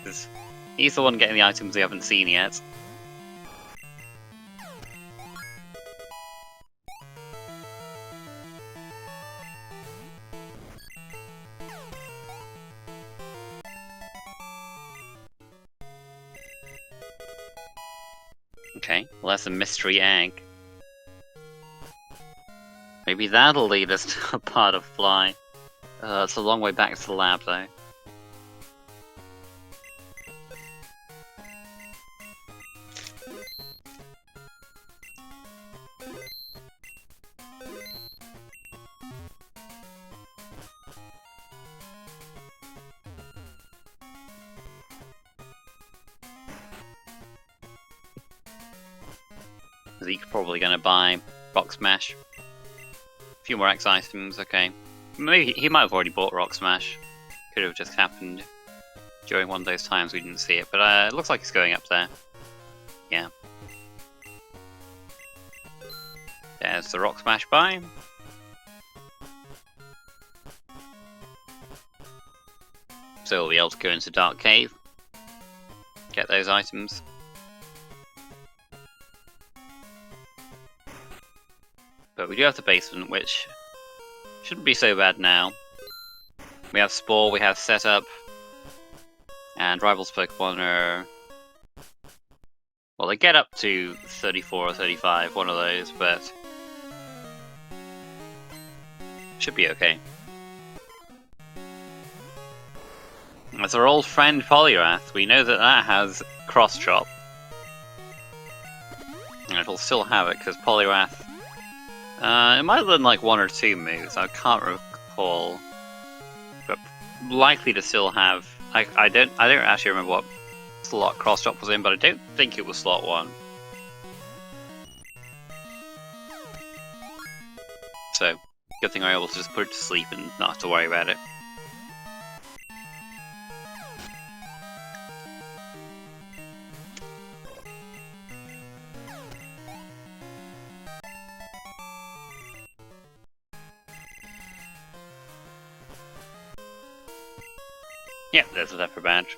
Because he's the one getting the items we haven't seen yet. Okay, well that's a mystery egg. Maybe that'll lead us to a part of Fly. It's a long way back to the lab though. Zeke's probably gonna buy Rock Smash. A few more X items, okay. Maybe he might have already bought Rock Smash. Could have just happened during one of those times we didn't see it, but it looks like it's going up there. Yeah. There's the Rock Smash buy. So we'll be able to go into Dark Cave, get those items. But we do have the basement, which shouldn't be so bad now. We have Spore, we have Setup, and Rivals Pokemon are... well, they get up to 34 or 35, one of those, but... should be okay. That's our old friend Poliwrath. We know that that has Cross Chop. And it'll still have it, because Poliwrath... it might have done like one or two moves, I can't recall. But likely to still have... I don't actually remember what slot Cross Chop was in, but I don't think it was slot 1. So, good thing I'm able to just put it to sleep and not have to worry about it. Yep, there's a Zephyr badge.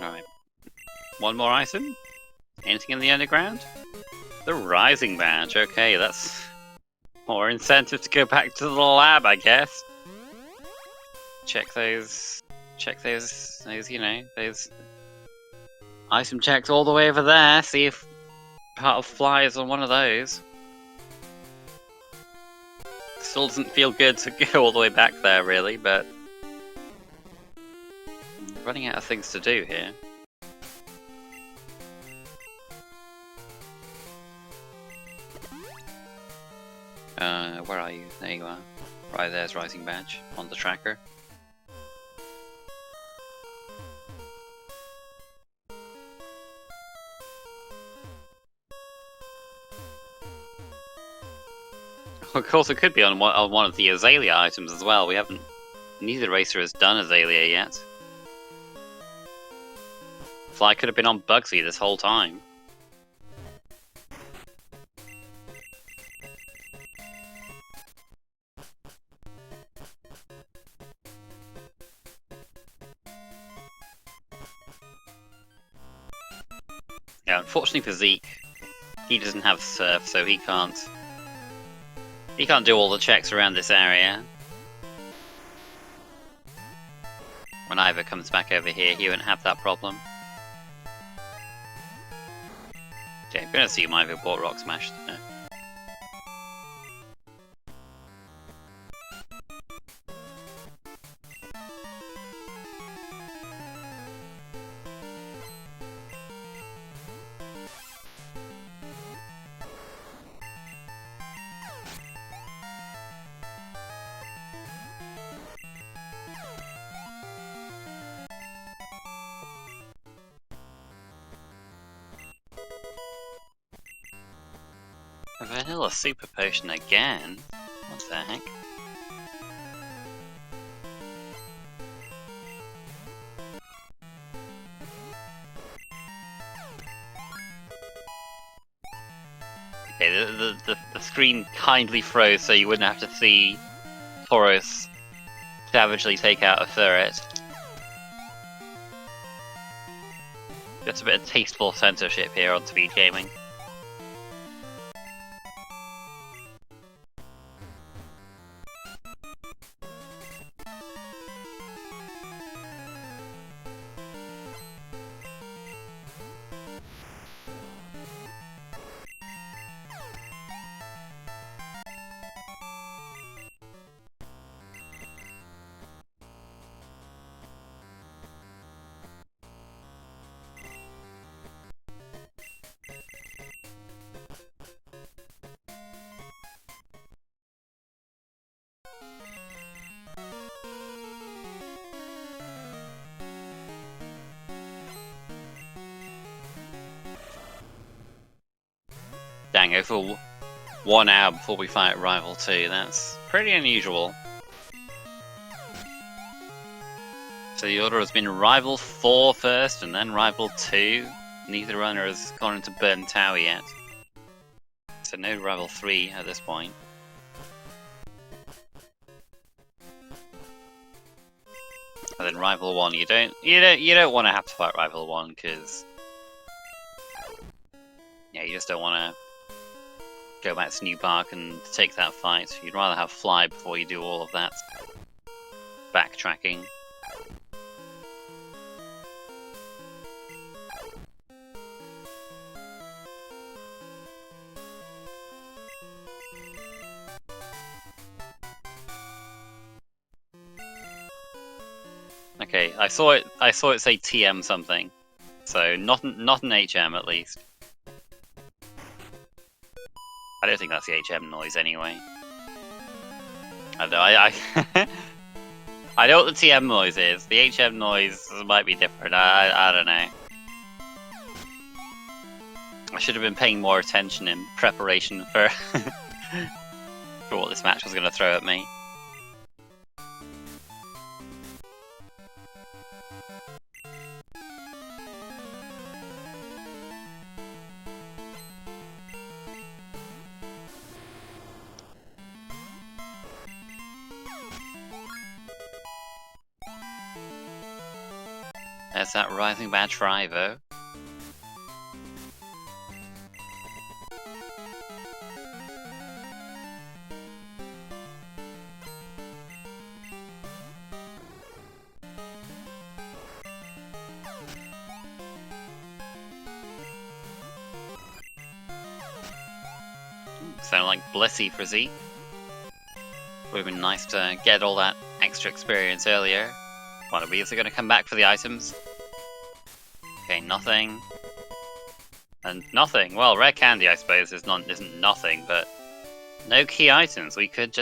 Alright. One more item? Anything in the underground? The Rising Badge, okay, that's more incentive to go back to the lab, I guess. Check those, you know, those item checks all the way over there, see if part of Fly is on one of those. Still doesn't feel good to go all the way back there, really, but... running out of things to do here. Where are you? There you are. Right, there's Rising Badge on the tracker. Of course, it could be on one of the Azalea items as well. We haven't. Neither racer has done Azalea yet. Fly could have been on Bugsy this whole time. Yeah, unfortunately for Zeke, he doesn't have Surf, so he can't do all the checks around this area. When Aiva comes back over here, he won't have that problem. Okay, I'm gonna see Aiva bought Rock Smash. No. Vanilla Super Potion again? What the heck? Okay, the screen kindly froze so you wouldn't have to see Tauros savagely take out a turret. Just a bit of tasteful censorship here on SpeedGaming. Dang, over 1 hour before we fight Rival 2, that's pretty unusual. So the order has been Rival 4 first, and then Rival 2. Neither runner has gone into Burn Tower yet. So no Rival 3 at this point. And then Rival 1, you don't want to have to fight Rival 1, because yeah, you just don't want to go back to New Park and take that fight. You'd rather have Fly before you do all of that backtracking. Okay, I saw it say TM something, so not an HM at least. I don't think that's the HM noise anyway. I don't know, I know what the TM noise is. The HM noise might be different. I don't know. I should have been paying more attention in preparation for for what this match was going to throw at me. There's that rising badge for Ivo. Sound like Blissey for Zeke. Would have been nice to get all that extra experience earlier. What are we? Is it going to come back for the items? Okay, nothing. And nothing. Well, rare candy, I suppose, isn't nothing, but no key items. We could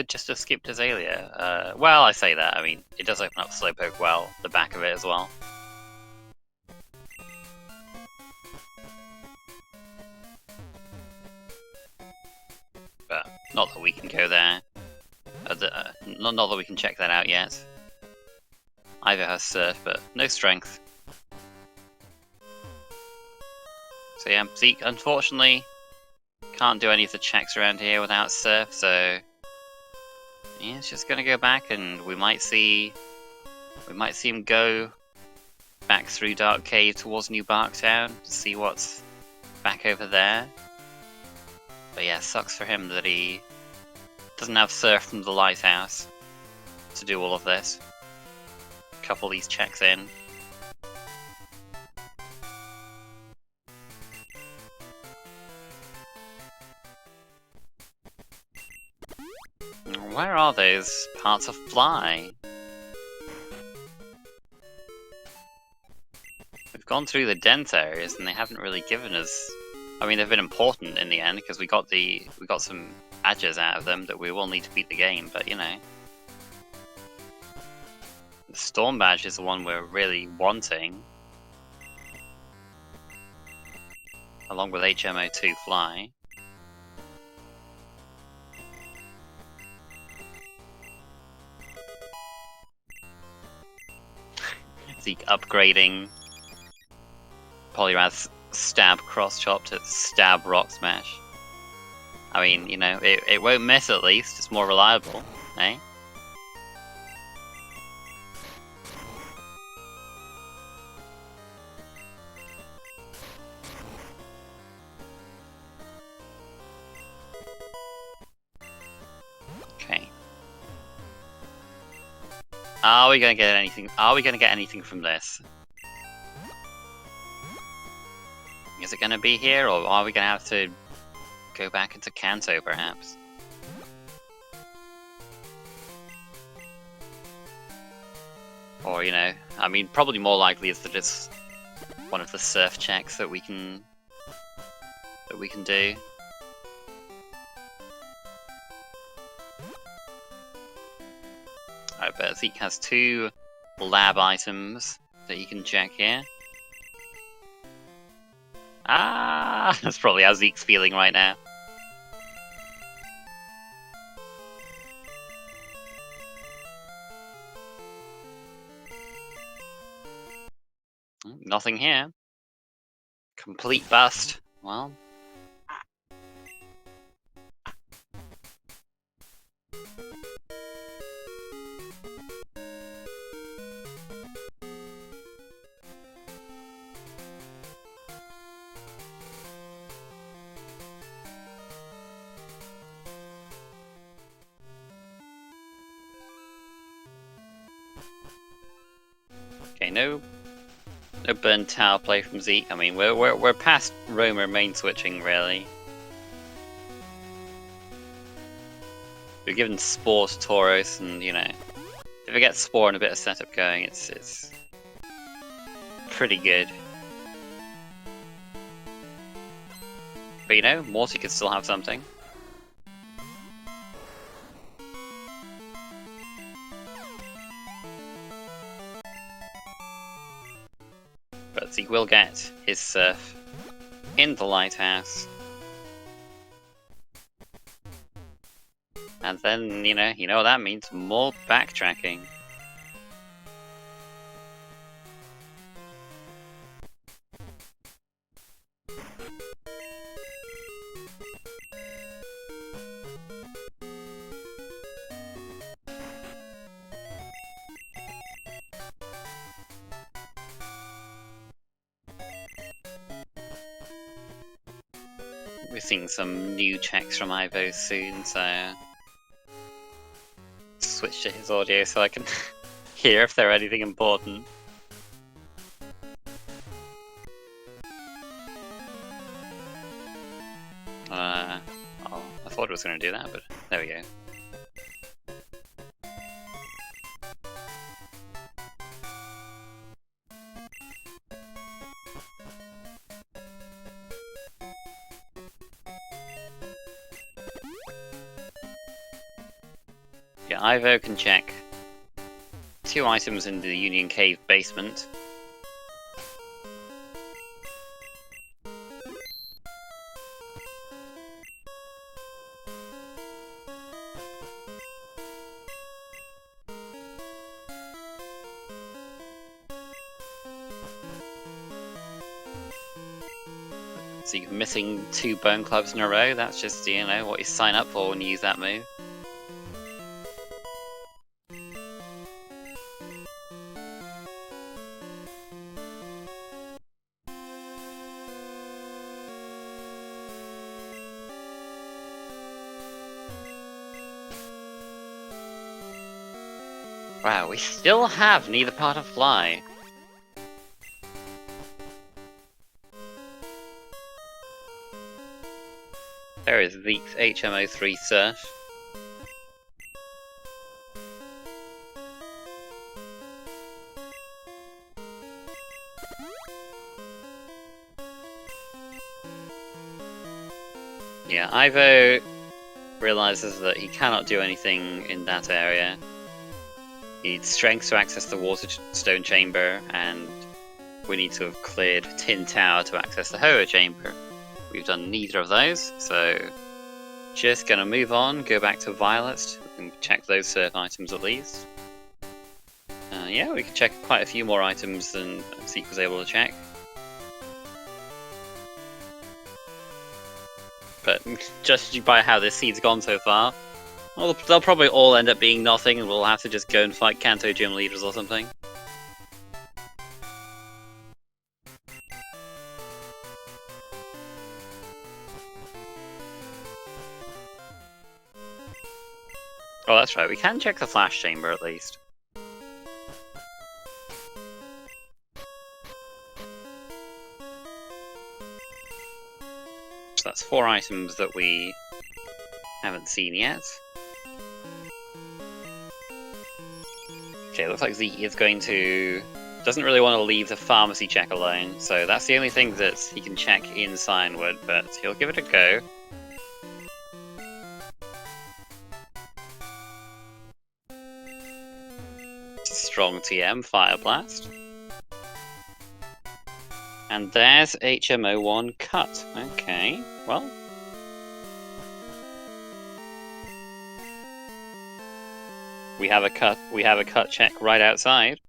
just have skipped Azalea. Well, I say that. I mean, it does open up Slowpoke well, the back of it as well. But Not that we can go there. Not that we can check that out yet. Ivo has Surf, but no Strength. So yeah, Zeke unfortunately can't do any of the checks around here without Surf, so yeah, it's just gonna go back, and we might see him go back through Dark Cave towards New Barktown to see what's back over there. But yeah, sucks for him that he doesn't have Surf from the Lighthouse to do all of this. Couple these checks in. Where are those parts of Fly? We've gone through the dense areas and they haven't really given us. I mean, they've been important in the end because we got some badges out of them that we will need to beat the game. But you know, the Storm badge is the one we're really wanting, along with HMO2 Fly. Zeke upgrading Polyrath's Stab Cross Chop to Stab Rock Smash. I mean, you know, it won't miss at least, it's more reliable, eh? Okay. Are we gonna get anything from this? Is it gonna be here, or are we gonna have to go back into Kanto, perhaps? Or, you know, I mean, probably more likely is that it's one of the Surf checks that we can do. I bet Zeke has 2 lab items that he can check here. Ah, that's probably how Zeke's feeling right now. Nothing here. Complete bust. Well. Okay, no burn tower play from Zeke. I mean, we're past Roamer main switching really. We're given Spore to Tauros, and you know, if we get Spore and a bit of setup going, it's pretty good. But you know, Morty could still have something. But Zeke will get his Surf in the Lighthouse. And then, you know what that means, more backtracking. We're seeing some new checks from Ivo soon, so switch to his audio so I can hear if they're anything important. Oh, I thought it was going to do that, but there we go. Yeah, Ivo can check 2 items in the Union Cave basement. So you're missing 2 bone clubs in a row, that's just, you know, what you sign up for when you use that move. Wow, we still have neither part of fly. There is Zeke's HMO3 Surf. Yeah, Aivo realizes that he cannot do anything in that area. He needs strength to access the Waterstone Chamber, and we need to have cleared Tin Tower to access the Hoa Chamber. We've done neither of those, so just gonna move on, go back to Violet, and check those surf items at least. Yeah, we can check quite a few more items than Zeke was able to check. But judging by how this seed's gone so far, well, they'll probably all end up being nothing, and we'll have to just go and fight Kanto gym leaders or something. Oh, that's right, we can check the Flash Chamber at least. So that's 4 items that we haven't seen yet. Okay, looks like Zeke is going to... doesn't really want to leave the pharmacy check alone, so that's the only thing that he can check in Cinewood, but he'll give it a go. Strong TM, Fire Blast. And there's HMO1 cut. Okay, well. We have a cut check right outside.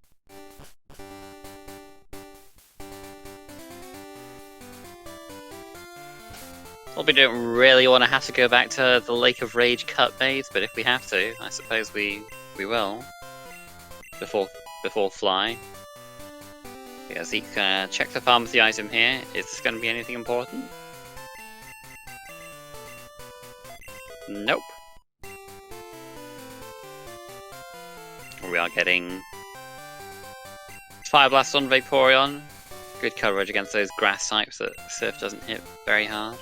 Well, we don't really want to have to go back to the Lake of Rage cut base, but if we have to, I suppose we will. Before fly. Yeah, Zeke, check the pharmacy item here. Is this going to be anything important? Nope. We are getting Fire Blast on Vaporeon. Good coverage against those grass types that Surf doesn't hit very hard.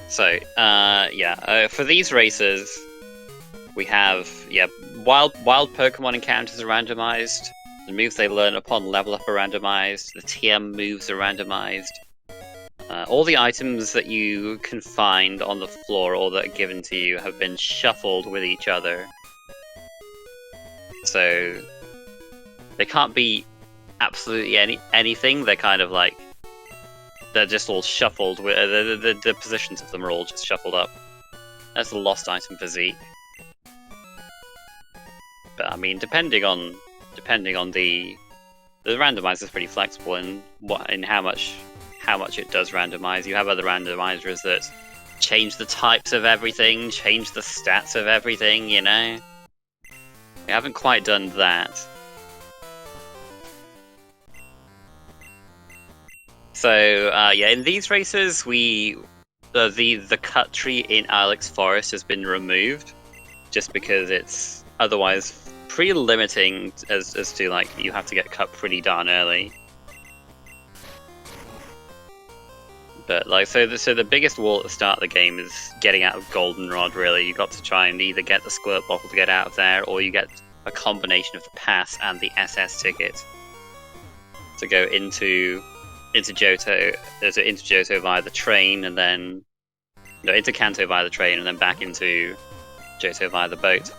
So, for these races, we have, wild Pokemon encounters are randomized, the moves they learn upon level up are randomized, the TM moves are randomized, all the items that you can find on the floor or that are given to you have been shuffled with each other. So, they can't be absolutely anything, they're kind of like, they're just all shuffled. The positions of them are all just shuffled up. That's a lost item for Zeke. But I mean, depending on the randomizer is pretty flexible in how much it does randomize. You have other randomizers that change the types of everything, change the stats of everything. You know, we haven't quite done that. So, in these races, the cut tree in Ilex Forest has been removed, just because it's otherwise pretty limiting as to, like, you have to get cut pretty darn early. But, like, so the biggest wall at the start of the game is getting out of Goldenrod, really. You've got to try and either get the Squirt Bottle to get out of there, or you get a combination of the pass and the SS ticket to go into Johto via the train, and then into Kanto via the train, and then back into Johto via the boat.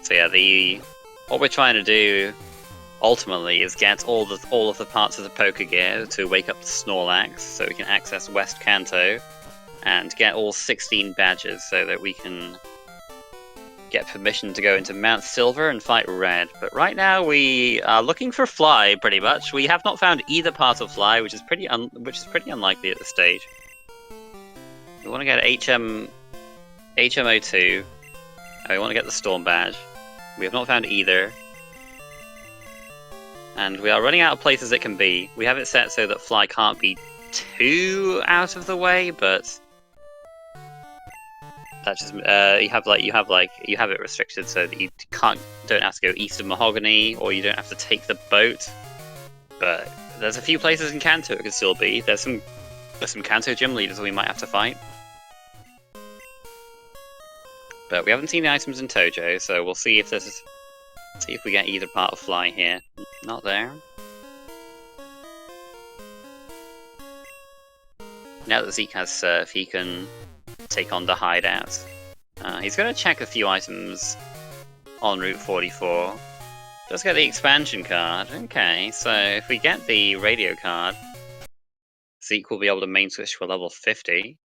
So yeah, the What we're trying to do ultimately is get all of the parts of the poker gear to wake up the Snorlax, so we can access West Kanto, and get all 16 badges so that we can get permission to go into Mount Silver and fight Red. But right now we are looking for Fly, pretty much. We have not found either part of Fly, which is pretty unlikely at this stage. We want to get HMO2, and we want to get the Storm badge. We have not found either. And we are running out of places it can be. We have it set so that Fly can't be too out of the way, but that just you have it restricted so that you don't have to go east of Mahogany, or you don't have to take the boat. But there's a few places in Kanto it could still be. There's some Kanto gym leaders we might have to fight. But we haven't seen the items in Tojo, so we'll see if we get either part of Fly here. Not there. Now that Zeke has Surf, he can take on the hideout. He's going to check a few items on Route 44. Just get the expansion card. Okay, so if we get the radio card, Zeke will be able to main switch to a level 50.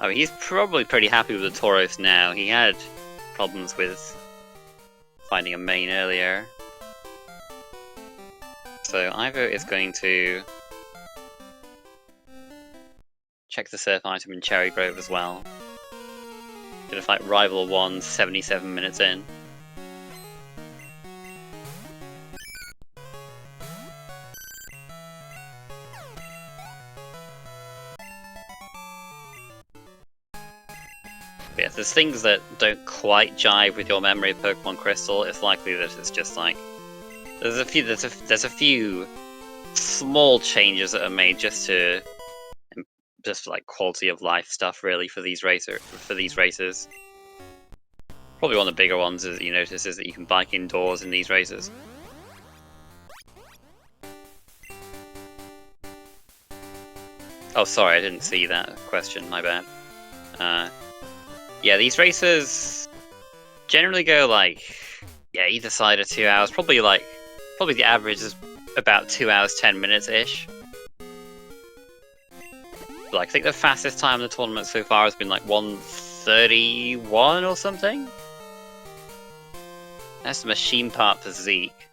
Oh, he's probably pretty happy with the Tauros now. He had problems with finding a main earlier. So Ivo is going to check the surf item in Cherry Grove as well. Gonna fight Rival 1 77 minutes in. Yeah, if there's things that don't quite jive with your memory of Pokemon Crystal, it's likely that it's just like there's a few small changes that are made just for like quality of life stuff really for these races. Probably one of the bigger ones is you notice is that you can bike indoors in these races. Oh, sorry, I didn't see that question. My bad. Yeah, these races generally go like, either side of 2 hours. Probably the average is about 2 hours 10 minutes ish. Like, I think the fastest time in the tournament so far has been like 1:31 or something. That's the machine part for Zeke,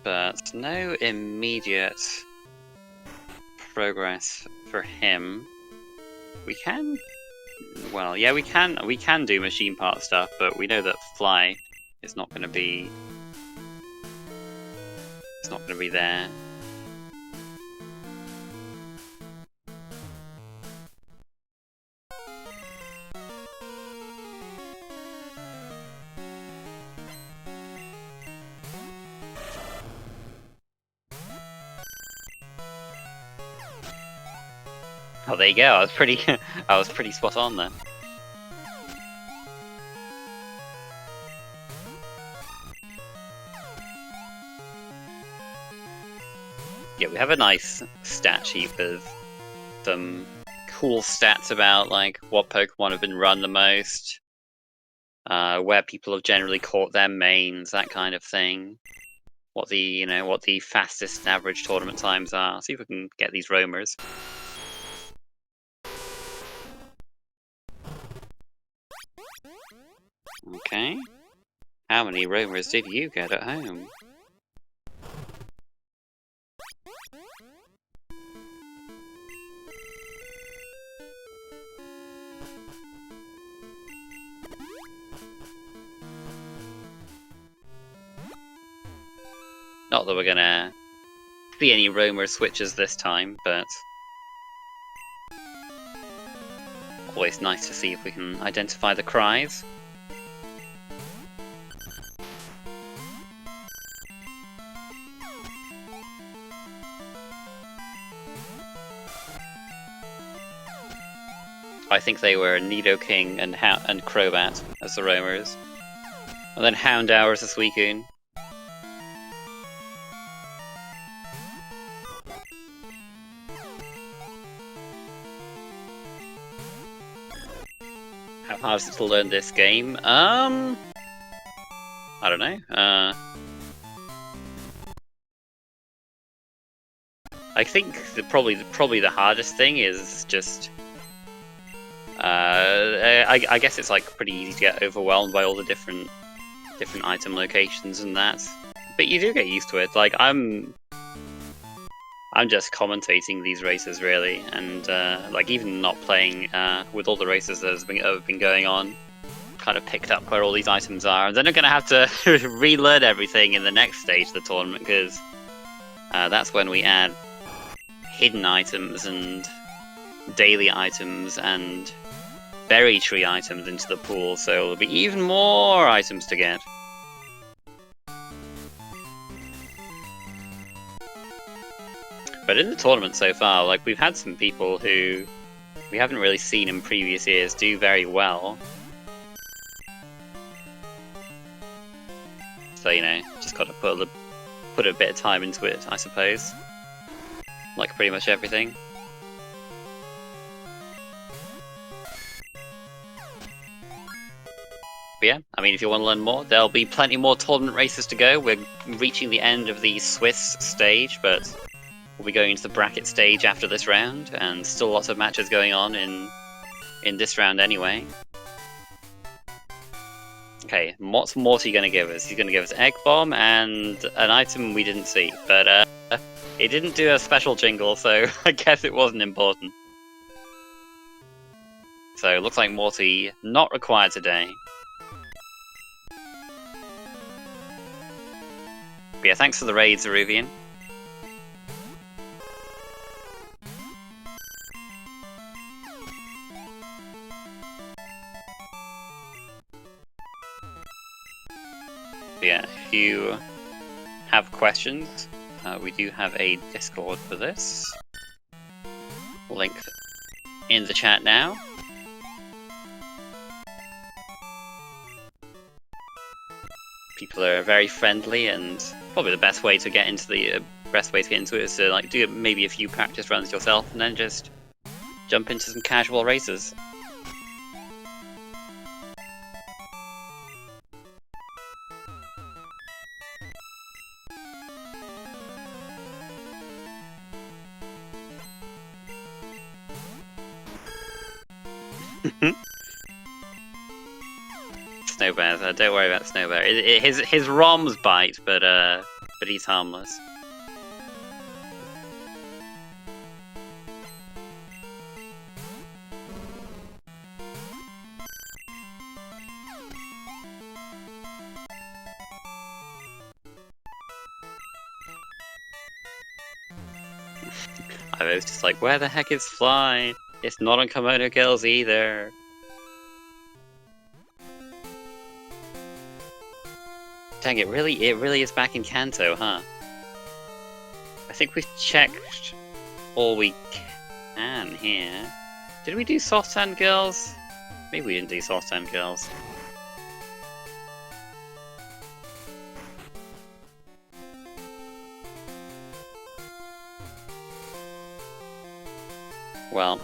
but no immediate progress for him. We can, well, yeah, we can do machine part stuff, but we know that Fly is not going to be, there. Oh, there you go. I was pretty spot on there. Yeah, we have a nice stat sheet with some cool stats about like what Pokemon have been run the most, where people have generally caught their mains, that kind of thing. What the fastest and average tournament times are. See if we can get these roamers. Okay. How many roamers did you get at home? Not that we're gonna see any roamer switches this time, but always nice to see if we can identify the cries. I think they were Nidoking and Crobat as the roamers. And then Houndour as the Suicune. How hard is it to learn this game? I don't know. I think probably the hardest thing is just. I guess it's like pretty easy to get overwhelmed by all the different item locations and that, but you do get used to it. Like I'm just commentating these races really, and like even not playing with all the races that have been going on, kind of picked up where all these items are, and then I'm gonna have to relearn everything in the next stage of the tournament because that's when we add hidden items and daily items and berry tree items into the pool, so there'll be even more items to get. But in the tournament so far, like, we've had some people who we haven't really seen in previous years do very well. So, you know, just gotta put a bit of time into it, I suppose. Like pretty much everything. But yeah, I mean, if you want to learn more, there'll be plenty more tournament races to go. We're reaching the end of the Swiss stage, but we'll be going into the bracket stage after this round, and still lots of matches going on in this round anyway. Okay, what's Morty going to give us? He's going to give us Egg Bomb and an item we didn't see, but it didn't do a special jingle, so I guess it wasn't important. So it looks like Morty not required today. But yeah, thanks for the raid, Zeruvian. But yeah, if you have questions, we do have a Discord for this. Link in the chat now. People are very friendly, and probably the best way to get into it is to like do maybe a few practice runs yourself, and then just jump into some casual races. Snow Bears, don't worry about Snow Bear. His ROMs bite, but he's harmless. I was just like, where the heck is Fly? It's not on Kimono Girls either. Dang, it really is back in Kanto, huh? I think we've checked all we can here. Did we do Soft Sand Girls? Maybe we didn't do Soft Sand Girls. Well,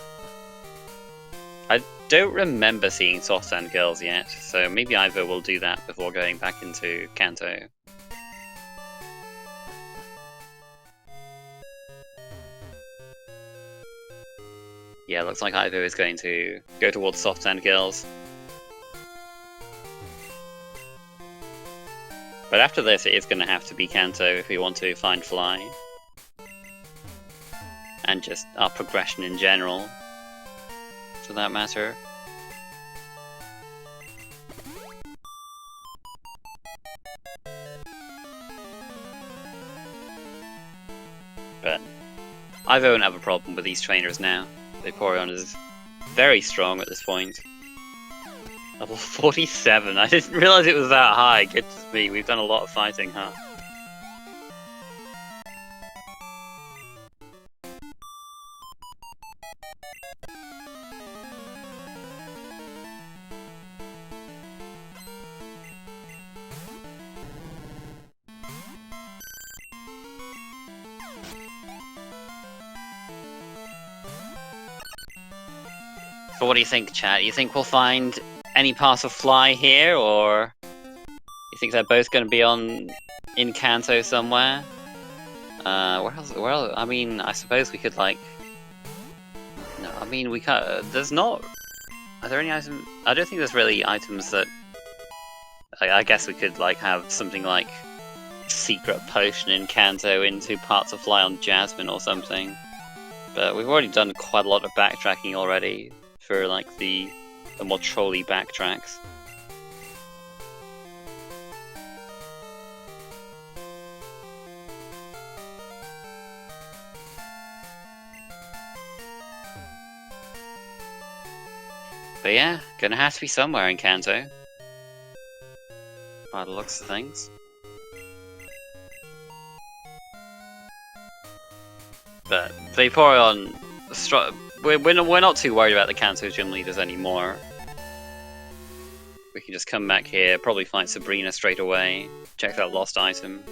I don't remember seeing Soft Sand Girls yet, so maybe Aivo will do that before going back into Kanto. Yeah, looks like Aivo is going to go towards Soft Sand Girls. But after this, it is going to have to be Kanto if we want to find Fly. And just our progression in general, for that matter. But I won't have a problem with these trainers now. Vaporeon is very strong at this point. Level 47, I didn't realise it was that high. Goodness me, we've done a lot of fighting, huh? So what do you think, chat? You think we'll find any pass of fly here, or you think they're both going to be in Kanto somewhere? Where else? Well, I mean, I suppose we could like. No, I mean we can't. There's not. Are there any items? I don't think there's really items that. I guess we could like have something like secret potion in Kanto into parts of fly on Jasmine or something. But we've already done quite a lot of backtracking already for like the more trolly backtracks. But yeah, gonna have to be somewhere in Kanto. By the looks of things. But Vaporeon, we're not too worried about the Kanto gym leaders anymore. We can just come back here, probably find Sabrina straight away, check that lost item.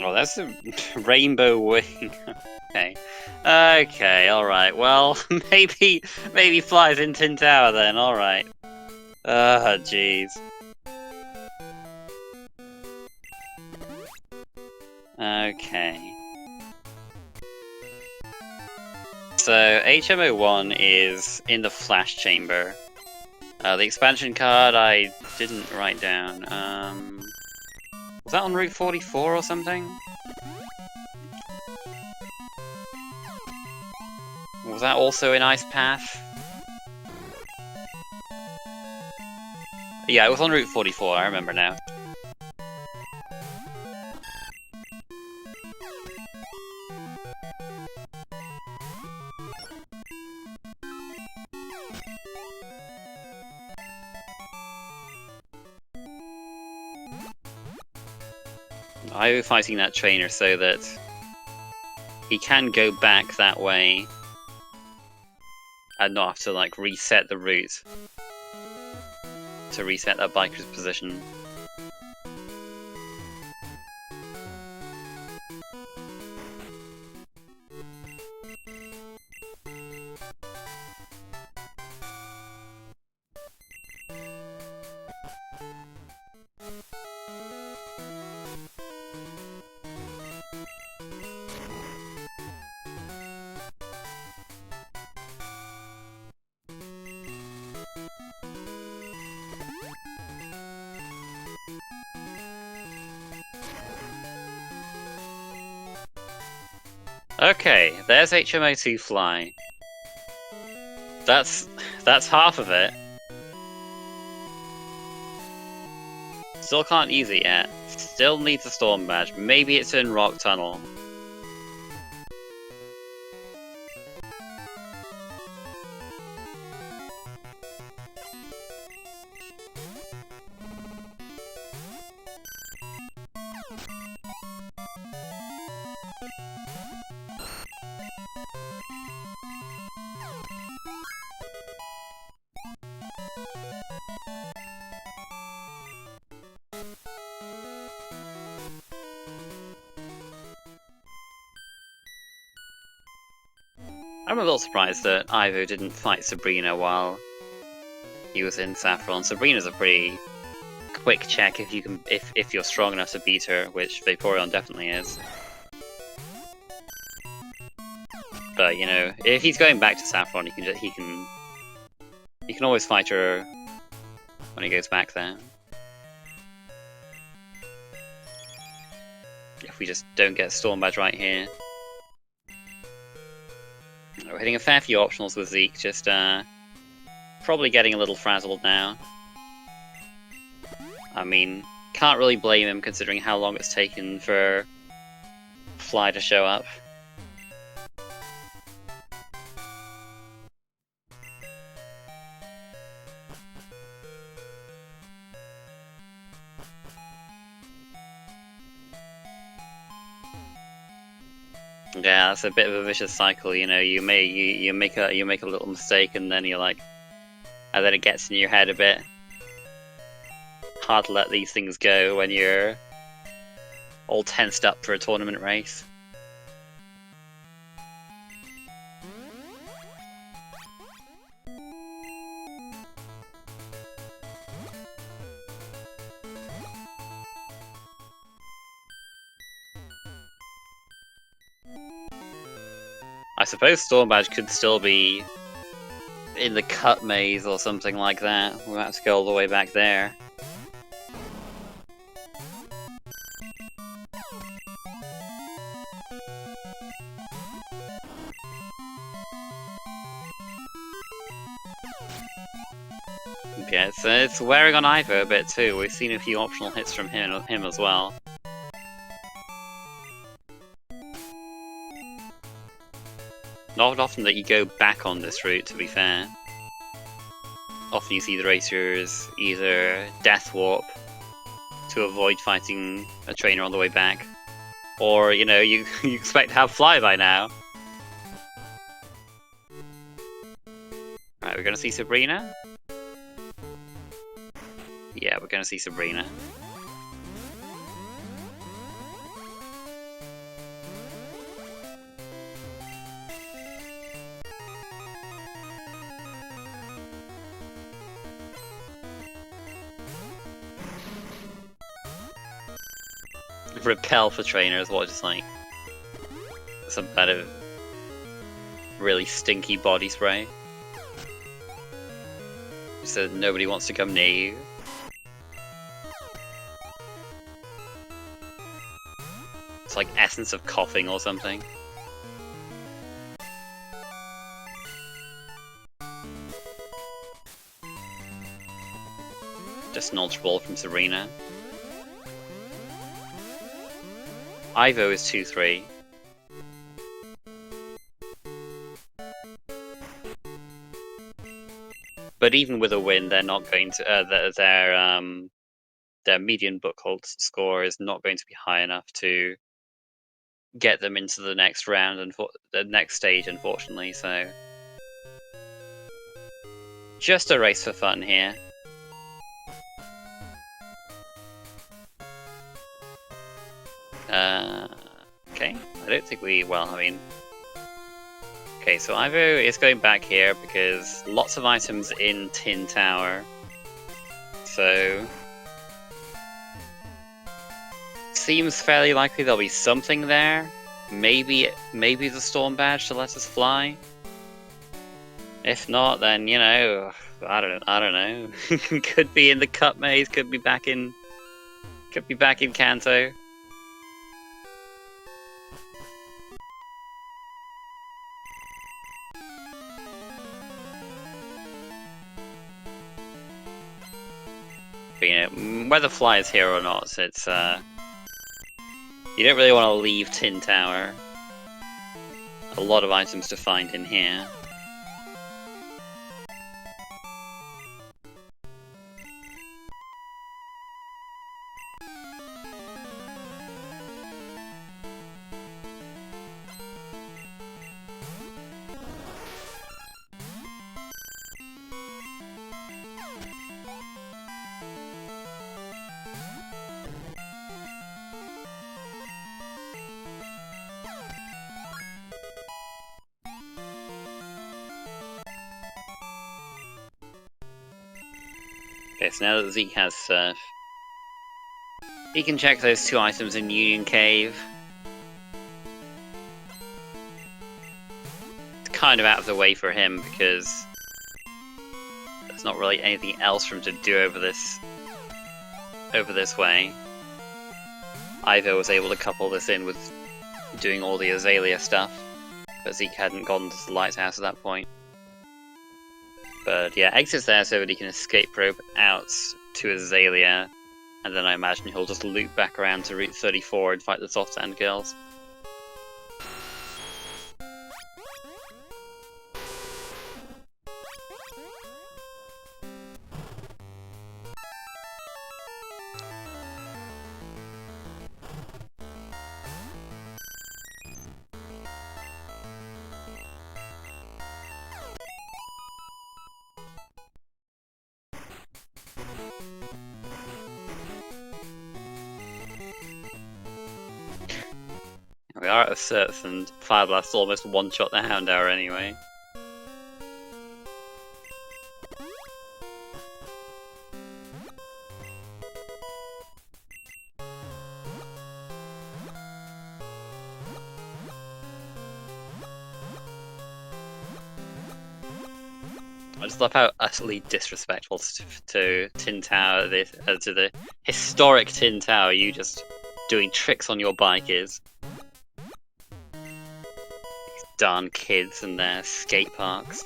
Oh, that's a rainbow wing. Okay. Okay, alright. Well, maybe flies in Tin Tower then, alright. Jeez. Okay. So, HMO1 is in the Flash Chamber. The expansion card I didn't write down. Was that on Route 44 or something? Was that also in Ice Path? Yeah, it was on Route 44, I remember now. I was fighting that trainer so that he can go back that way and not have to like reset the route to reset that biker's position. Okay, there's HMO2 Fly. That's half of it. Still can't use it yet. Still needs a Storm Badge. Maybe it's in Rock Tunnel. I'm a little surprised that Ivo didn't fight Sabrina while he was in Saffron. Sabrina's a pretty quick check if you can, if you're strong enough to beat her, which Vaporeon definitely is. But you know, if he's going back to Saffron, he can always fight her when he goes back there. If we just don't get Storm Badge right here. We're hitting a fair few optionals with Zeke, just probably getting a little frazzled now. I mean, can't really blame him considering how long it's taken for Fly to show up. Yeah, it's a bit of a vicious cycle, you know. You make a little mistake, and then you're like, and then it gets in your head a bit. hard to let these things go when you're all tensed up for a tournament race. I suppose Storm Badge could still be in the cut maze or something like that. We'll have to go all the way back there. Yeah, it's wearing on Ivo a bit too. We've seen a few optional hits from him as well. Not often that you go back on this route, to be fair. Often you see the racers either death warp to avoid fighting a trainer on the way back, or, you know, you expect to have fly by now. Right, we're gonna see Sabrina? Yeah, we're gonna see Sabrina. Repel for trainers, what, just like some kind of really stinky body spray, so nobody wants to come near you. It's like essence of coughing or something. Just an ultra ball from Serena. Ivo is 2-3. But even with a win, they're not going to. Their median book hold score is not going to be high enough to get them into the next round and the next stage, unfortunately. So, just a race for fun here. Okay, I don't think we. Well, I mean. Okay, so Ivo is going back here because lots of items in Tin Tower. So seems fairly likely there'll be something there. Maybe the Storm Badge to let us fly. If not, then, you know, I don't know. Could be in the cut maze, could be back in Kanto. But, you know, whether fly is here or not, it's you don't really want to leave Tin Tower. A lot of items to find in here. Okay, so now that Zeke has Surf, he can check those two items in Union Cave. It's kind of out of the way for him because there's not really anything else for him to do over this way. Ivo was able to couple this in with doing all the Azalea stuff, but Zeke hadn't gone to the lighthouse at that point. But yeah, exits there so that he can escape rope out to Azalea, and then I imagine he'll just loop back around to Route 34 and fight the Soft Sand Girls. out of certs, and Fire Blast almost one-shot the Houndour anyway. I just love how utterly disrespectful to Tin Tower, to the historic Tin Tower, you just doing tricks on your bike is. These darn kids and their skate parks.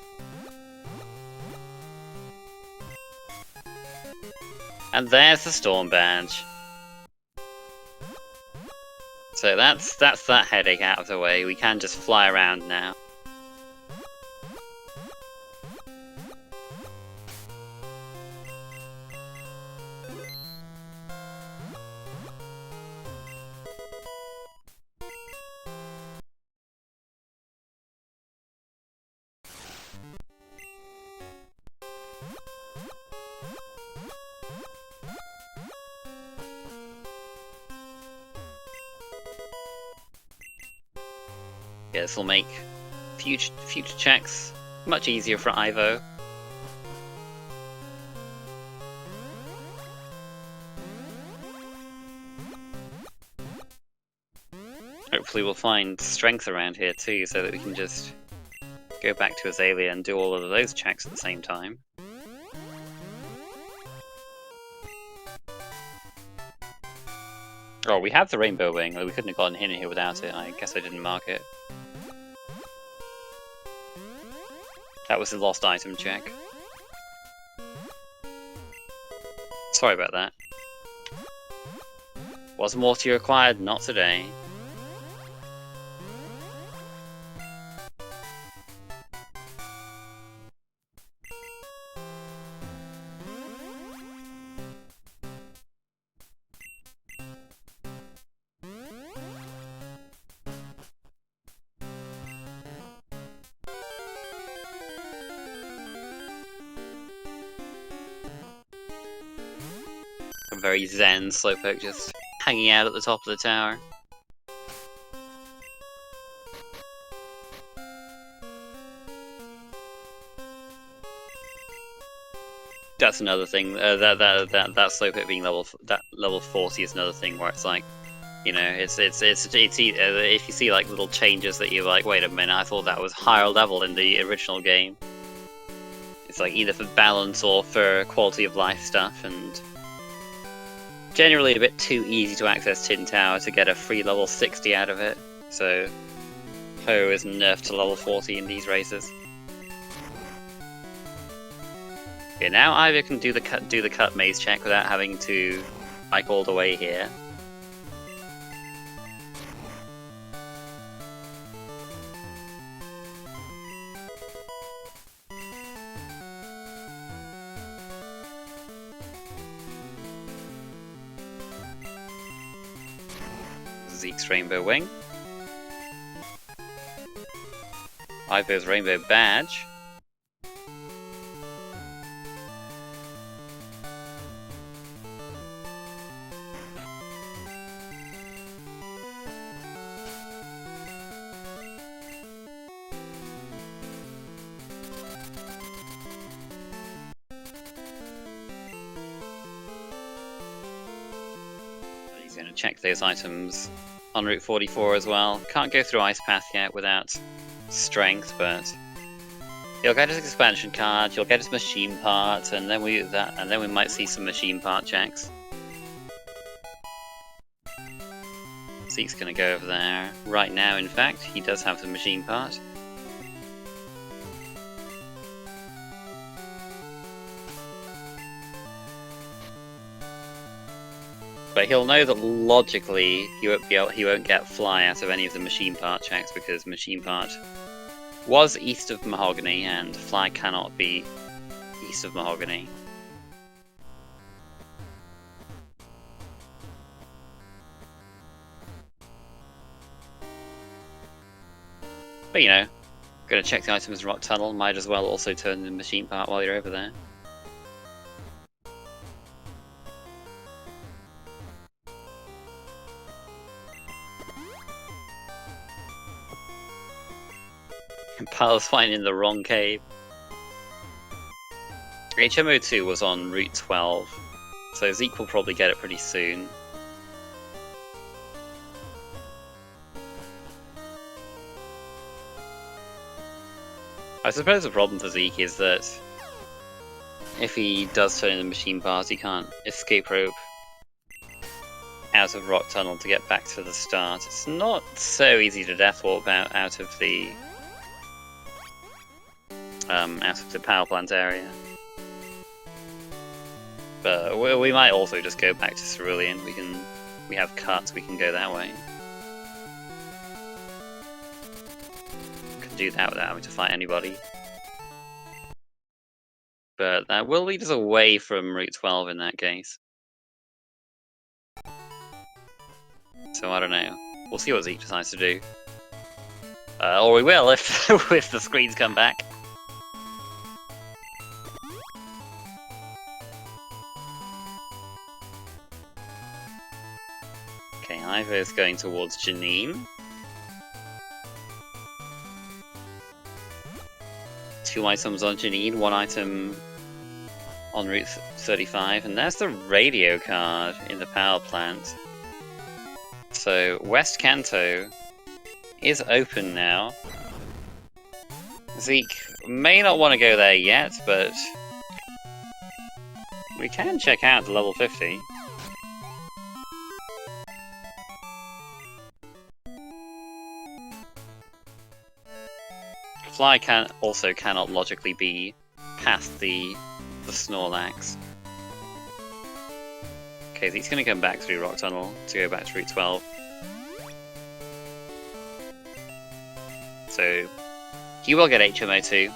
And there's the Storm Badge. So that's that headache out of the way. We can just fly around now. Yeah, this will make future checks much easier for Aivo. Hopefully we'll find strength around here too, so that we can just go back to Azalea and do all of those checks at the same time. Oh, we have the Rainbow Wing, we couldn't have gotten in here without it. I guess I didn't mark it. That was the lost item check. Sorry about that. Was Morty required? Not today. A very zen Slowpoke just hanging out at the top of the tower. That's another thing. That Slowpoke being level 40 is another thing where it's like, you know, it's if you see like little changes that you're like, wait a minute, I thought that was higher level in the original game. It's like either for balance or for quality of life stuff, and generally a bit too easy to access Tin Tower to get a free level 60 out of it. So Ho is nerfed to level 40 in these races. Okay, now Aivo can do the cut maze check without having to bike all the way here. Zeke's Rainbow Wing. Aivo's Rainbow Badge. He's going to check those items on Route 44 as well. Can't go through Ice Path yet without strength, but he'll get his expansion card, he'll get his machine part, and then we might see some machine part checks. Zeke's gonna go over there right now. In fact, he does have the machine part. But he'll know that logically he won't get Fly out of any of the machine part checks, because machine part was east of Mahogany and Fly cannot be east of Mahogany. But you know, gonna check the items in Rock Tunnel, might as well also turn the machine part while you're over there. Pal's fighting in the wrong cave. HMO2 was on Route 12, so Zeke will probably get it pretty soon. I suppose the problem for Zeke is that if he does turn in the machine bars, he can't escape rope out of Rock Tunnel to get back to the start. It's not so easy to death warp out of the power plant area. But we might also just go back to Cerulean. We have cuts, we can go that way. Can do that without having to fight anybody. But that will lead us away from Route 12 in that case. So I don't know. We'll see what Zeke decides to do. Or we will if if the screens come back. Okay, Ivo's going towards Janine. 2 items on Janine, 1 item on Route 35, and there's the radio card in the power plant. So West Kanto is open now. Zeke may not want to go there yet, but we can check out the level 50. Fly cannot logically be past the Snorlax. Okay, Zeke's gonna come back through Rock Tunnel to go back to Route 12. So he will get HMO2.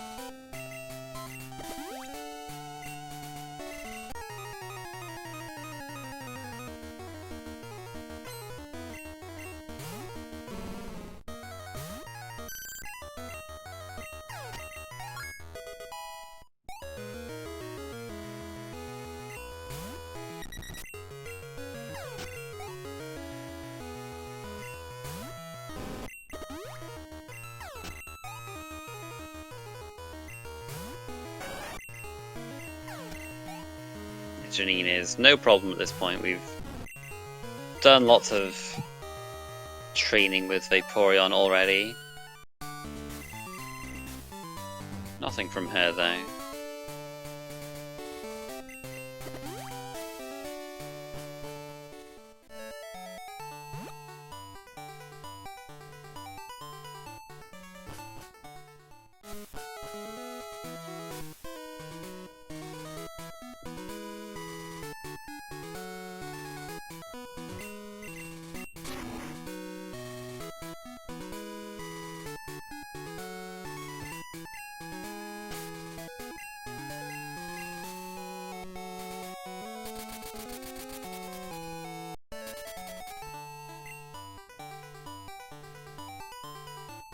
Janine is no problem at this point. We've done lots of training with Vaporeon already. Nothing from her though.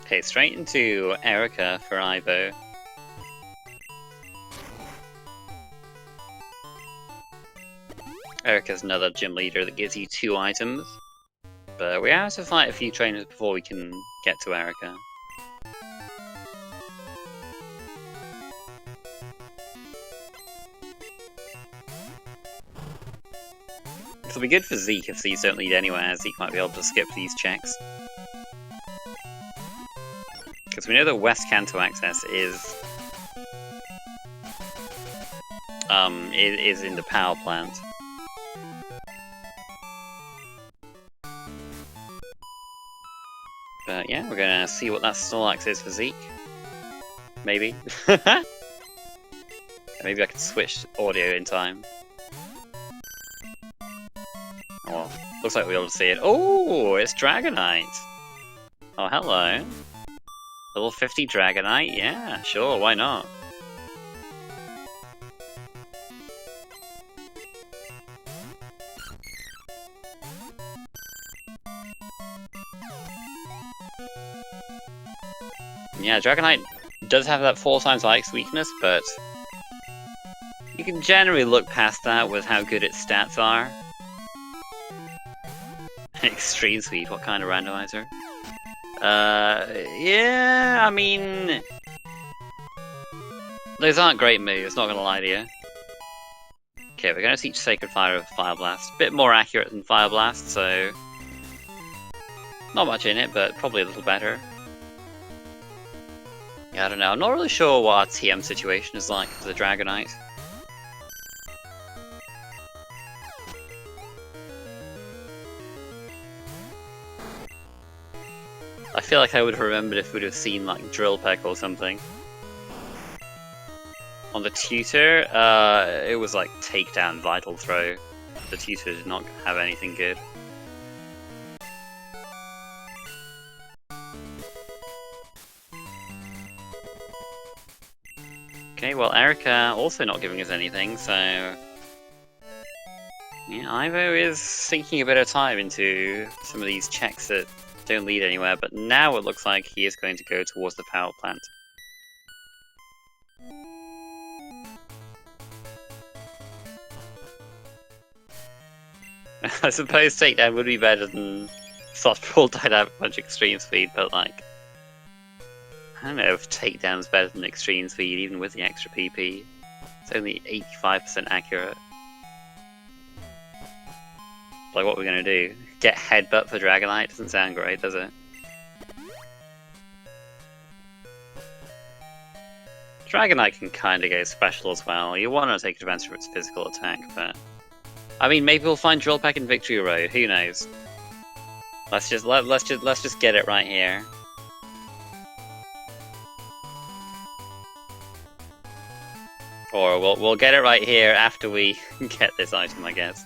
Okay, straight into Erica for Ivo. Erica's another gym leader that gives you 2 items, but we have to fight a few trainers before we can get to Erica. It'll be good for Zeke if these don't lead anywhere. Zeke might be able to skip these checks. Because we know that West Kanto access is in the power plant. But yeah, we're gonna see what that Snorlax is for Zeke. Maybe. Maybe I can switch audio in time. Well, looks like we'll be able to see it. Oh, it's Dragonite! Oh, hello. Level 50 Dragonite? Yeah, sure, why not? Yeah, Dragonite does have that 4 times Ice weakness, but you can generally look past that with how good its stats are. Extreme Speed, what kind of randomizer? Yeah, I mean... Those aren't great moves, not gonna lie to you. Okay, we're gonna teach Sacred Fire of Fire Blast. Bit more accurate than Fire Blast, so... Not much in it, but probably a little better. Yeah, I don't know. I'm not really sure what our TM situation is like for the Dragonite. I feel like I would have remembered if we'd have seen like Drill Peck or something. On the tutor, it was like takedown vital throw. The tutor did not have anything good. Okay, well Erica also not giving us anything, so... Yeah, Ivo is sinking a bit of time into some of these checks that don't lead anywhere, but now it looks like he is going to go towards the power plant. I suppose takedown would be better than soft ball dynamic punch extreme speed, but like... I don't know if takedown's better than extreme speed, even with the extra PP. It's only 85% accurate. Like, what we're gonna do? Get headbutt for Dragonite? Doesn't sound great, does it? Dragonite can kinda go special as well. You wanna take advantage of its physical attack, but... I mean, maybe we'll find Drill Peck in Victory Road, who knows? Let's just get it right here. Or we'll get it right here after we get this item, I guess.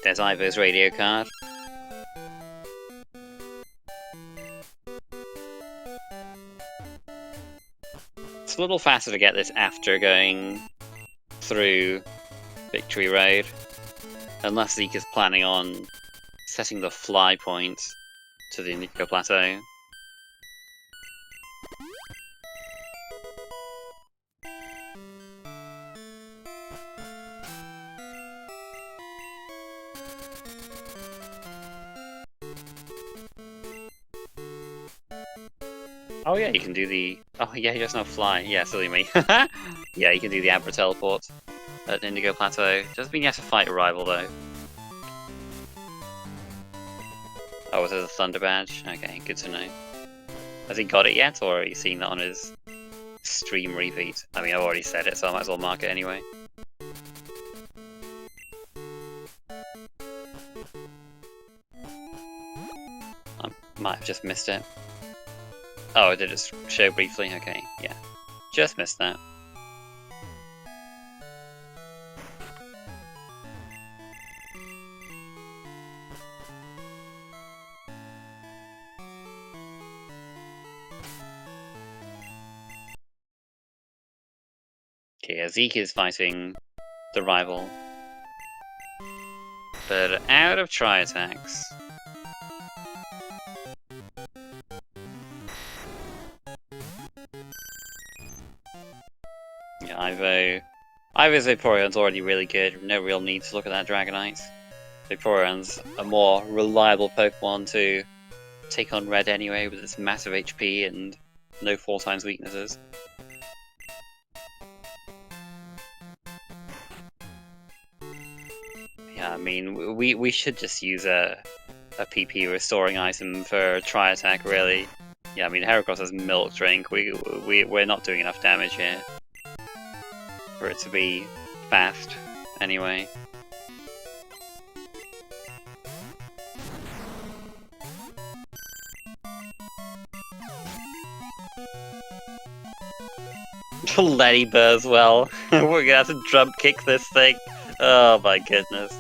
There's Ivo's radio card. It's a little faster to get this after going through Victory Road. Unless Zeke is planning on setting the fly point to the Nico Plateau. Oh yeah, you can do the... Oh yeah, he does not fly. Yeah, silly me. Yeah, you can do the Abra teleport at Indigo Plateau. Doesn't mean you have to fight a rival though. Oh, is it a Thunder Badge? Okay, good to know. Has he got it yet, or are you seeing that on his stream repeat? I mean, I've already said it, so I might as well mark it anyway. I might have just missed it. Oh, did it show briefly? Okay, yeah. Just missed that. Okay, yeah, Zeke is fighting the rival. But out of tri-attacks. Yeah, Ivo's Vaporeon's already really good, no real need to look at that Dragonite. Vaporeon's a more reliable Pokemon to take on Red anyway, with its massive HP and no 4x weaknesses. Yeah, I mean, we should just use a PP restoring item for tri-attack, really. Yeah, I mean, Heracross has Milk Drink. We're not doing enough damage here for it to be fast, anyway. Letty Burswell. We're gonna have to drum kick this thing. Oh my goodness.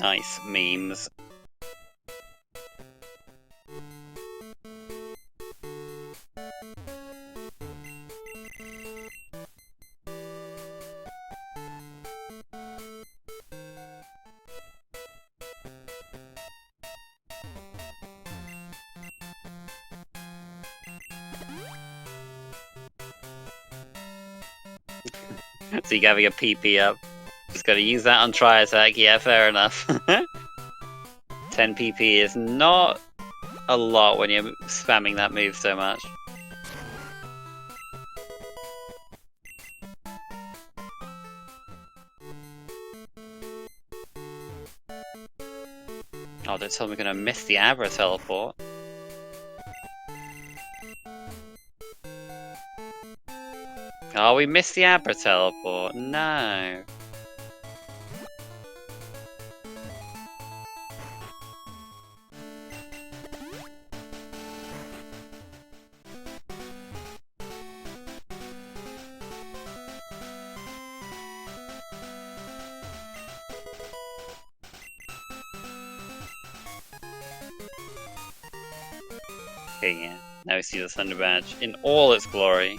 Nice memes. Zeke having a PP up. Just gotta use that on try attack. Yeah, fair enough. 10 PP is not a lot when you're spamming that move so much. Oh, they're telling me we're gonna miss the Abra teleport. Oh, we missed the Abra teleport. No. Okay, yeah. Now we see the Thunder Badge in all its glory.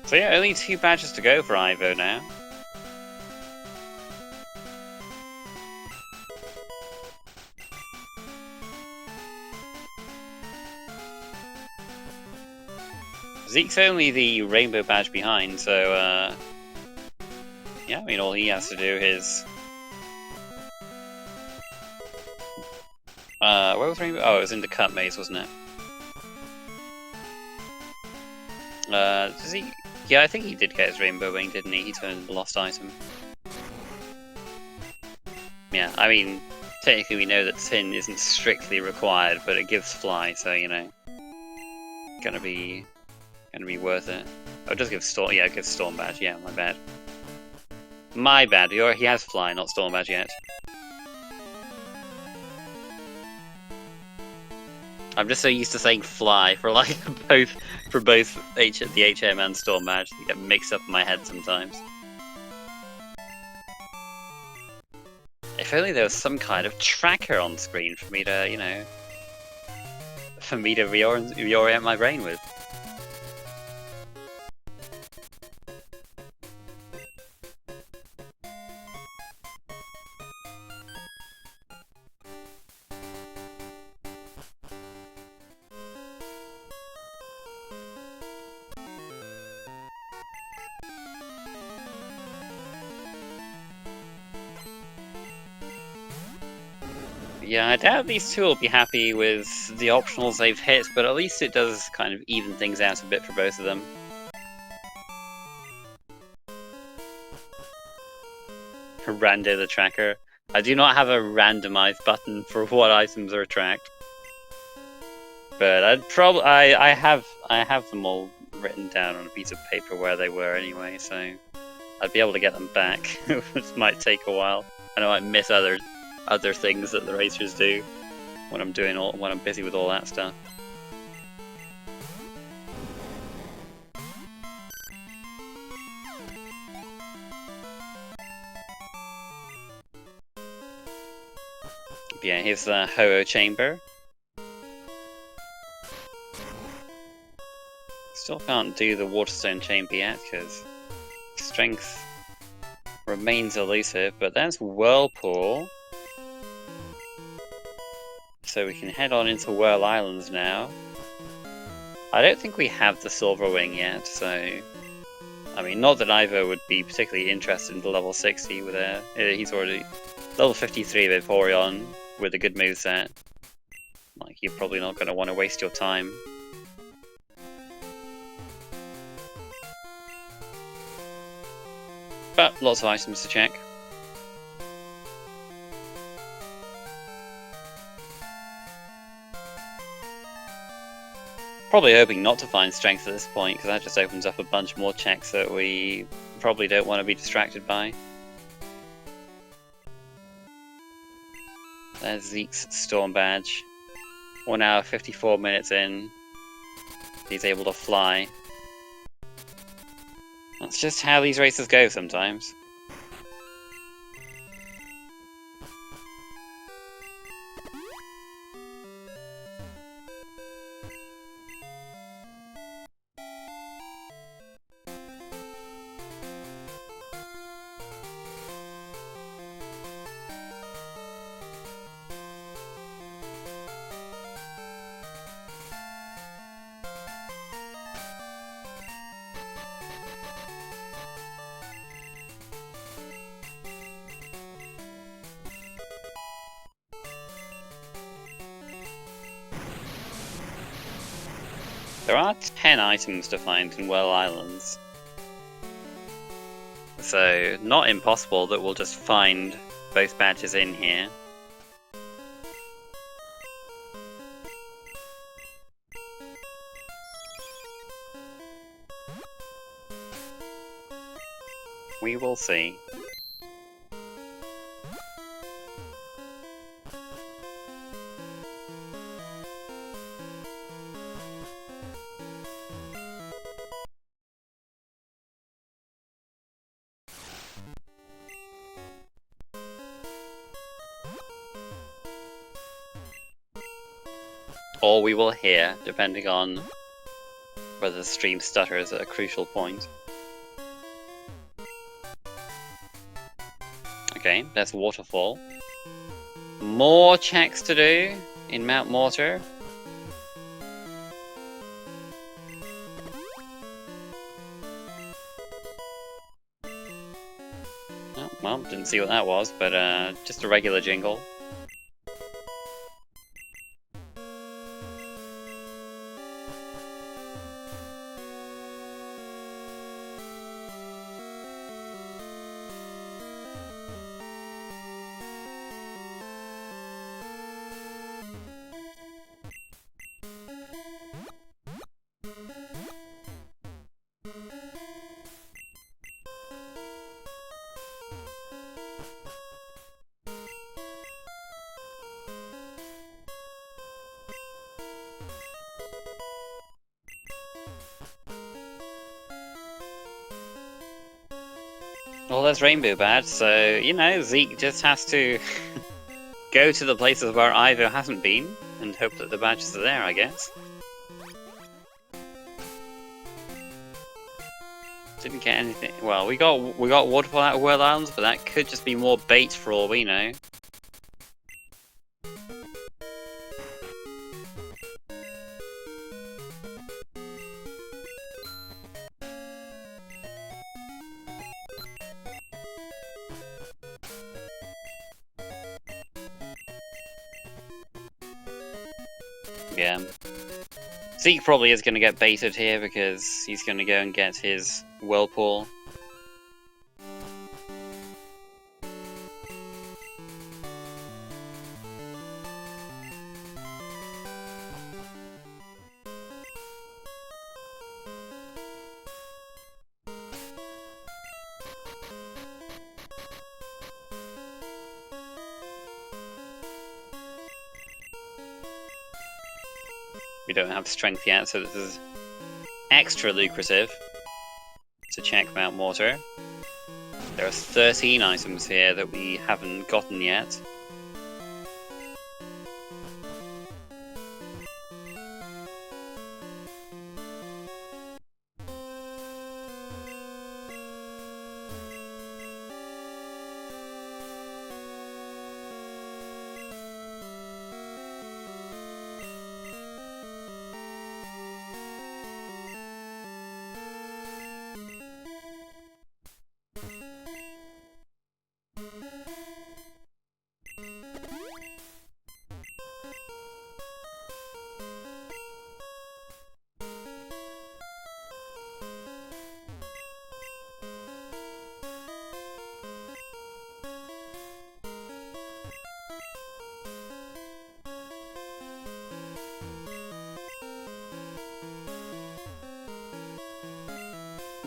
So yeah, only 2 badges to go for Aivo now. Zeke's only the rainbow badge behind, so yeah, I mean all he has to do is where was Rainbow? Oh, it was in the cut maze, wasn't it? Does he? Yeah, I think he did get his Rainbow Wing, didn't he? He turned the lost item. Yeah, I mean, technically we know that Tin isn't strictly required, but it gives Fly, so you know, gonna be worth it. Oh, it does give Storm. Yeah, it gives Storm Badge. Yeah, my bad. My bad. He has Fly, not Storm Badge yet. I'm just so used to saying Fly for like both the HM and Storm Badge. They get mixed up in my head sometimes. If only there was some kind of tracker on screen for me to, you know, reorient my brain with. Yeah, I doubt these two will be happy with the optionals they've hit, but at least it does kind of even things out a bit for both of them. Rando the tracker. I do not have a randomize button for what items are tracked, but I have them all written down on a piece of paper where they were anyway, so I'd be able to get them back. Which might take a while. I know I miss other things that the racers do when I'm busy with all that stuff. Yeah, here's the Ho-Oh chamber. Still can't do the Waterstone chamber yet because strength remains elusive, but that's Whirlpool. So we can head on into Whirl Islands now. I don't think we have the Silver Wing yet, so... I mean, not that Aivo would be particularly interested in the level 60 with he's already level 53 with Vaporeon with a good moveset. Like, you're probably not going to want to waste your time. But lots of items to check. Probably hoping not to find strength at this point, because that just opens up a bunch more checks that we probably don't want to be distracted by. There's Zeke's Storm Badge. 1 hour 54 minutes in. He's able to fly. That's just how these races go sometimes. There are 10 items to find in Whirl Islands. So, not impossible that we'll just find both badges in here. We will see. Or we will hear, depending on whether the stream stutters at a crucial point. Okay, there's Waterfall. More checks to do in Mount Mortar. Oh, well, didn't see what that was, but just a regular jingle. Well, there's Rainbow Badge, so, you know, Zeke just has to go to the places where Aivo hasn't been, and hope that the badges are there, I guess. Didn't get anything. Well, we got Waterfall out of Whirl Islands, but that could just be more bait for all we know. Yeah. Zeke probably is going to get baited here because he's going to go and get his Whirlpool. We don't have strength yet, so this is extra lucrative to check Mount Mortar. There are 13 items here that we haven't gotten yet.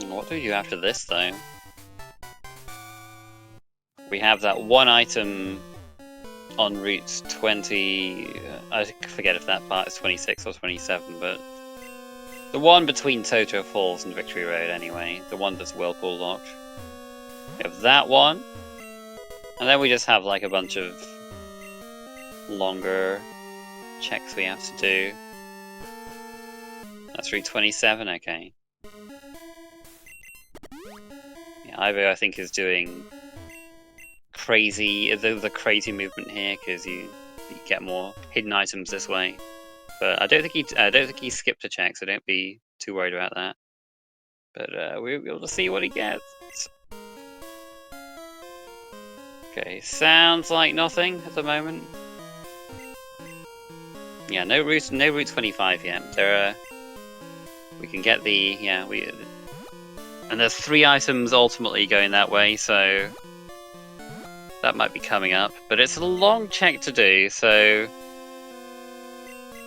What do we do after this, though? We have that one item on Route 20. I forget if that part is 26 or 27, but the one between Toto Falls and Victory Road, anyway. The one that's Whirlpool locked. We have that one, and then we just have like a bunch of longer checks we have to do. That's Route 27, okay. Aivo, I think, is doing crazy, the crazy movement here because you get more hidden items this way. But I don't think he skipped a check, so don't be too worried about that. But we'll just see what he gets. Okay, sounds like nothing at the moment. Yeah, no route 25 yet. There are we can get the and there's 3 items ultimately going that way, so that might be coming up. But it's a long check to do, so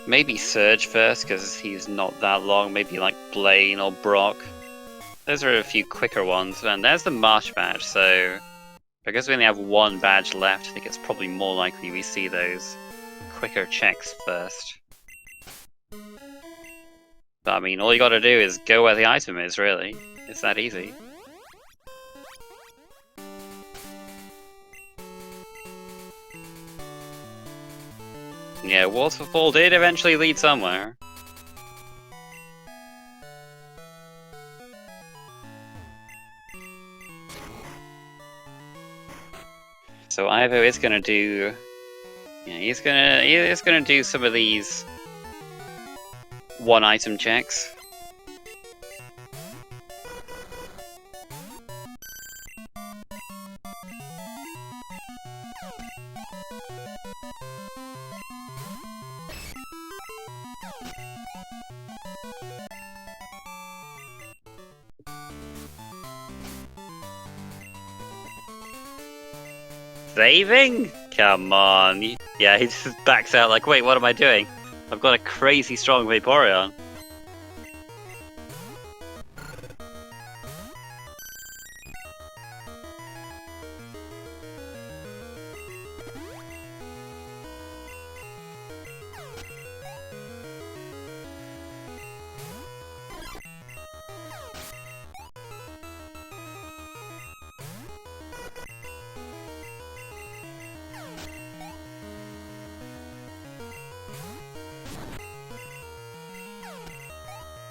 maybe Surge first because he's not that long. Maybe like Blaine or Brock. Those are a few quicker ones. And there's the March badge, so because we only have 1 badge left, I think it's probably more likely we see those quicker checks first. But I mean, all you gotta do is go where the item is, really. It's that easy. Yeah, Waterfall did eventually lead somewhere. So Aivo is gonna do... Yeah, he's gonna do some of these 1-item checks. Saving? Come on. Yeah, he just backs out like, wait, what am I doing? I've got a crazy strong Vaporeon.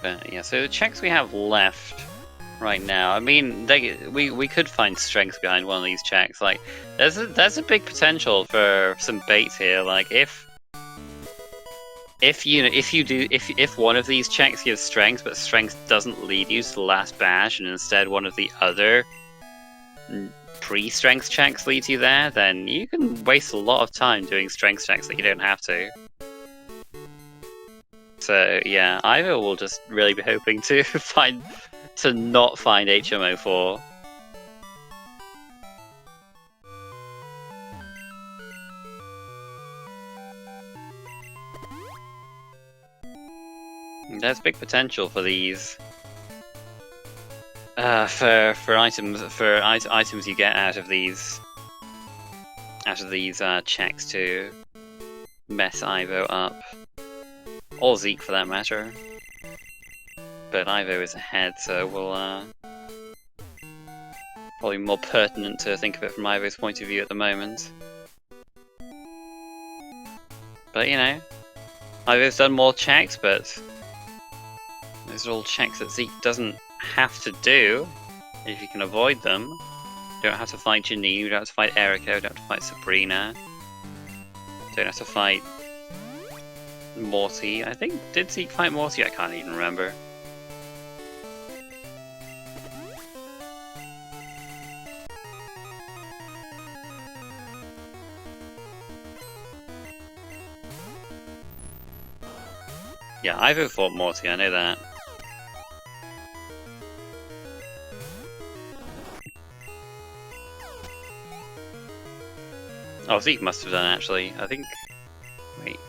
But yeah, so the checks we have left right now, I mean, we could find strength behind one of these checks. Like, there's a big potential for some baits here. Like, if one of these checks gives strength, but strength doesn't lead you to the last badge, and instead one of the other pre-strength checks leads you there, then you can waste a lot of time doing strength checks that you don't have to. So yeah, Aivo will just really be hoping to not find HMO4. There's big potential for these. For items you get out of these checks to mess Aivo up. Or Zeke for that matter. But Aivo is ahead, so we'll probably more pertinent to think of it from Ivo's point of view at the moment. But you know, Ivo's done more checks, but those are all checks that Zeke doesn't have to do if you can avoid them. You don't have to fight Janine, you don't have to fight Erica, you don't have to fight Sabrina. You don't have to fight Morty. I think, did Zeke fight Morty? I can't even remember. Yeah, Aivo fought Morty, I know that. Oh, Zeke must have done, actually. I think... Wait.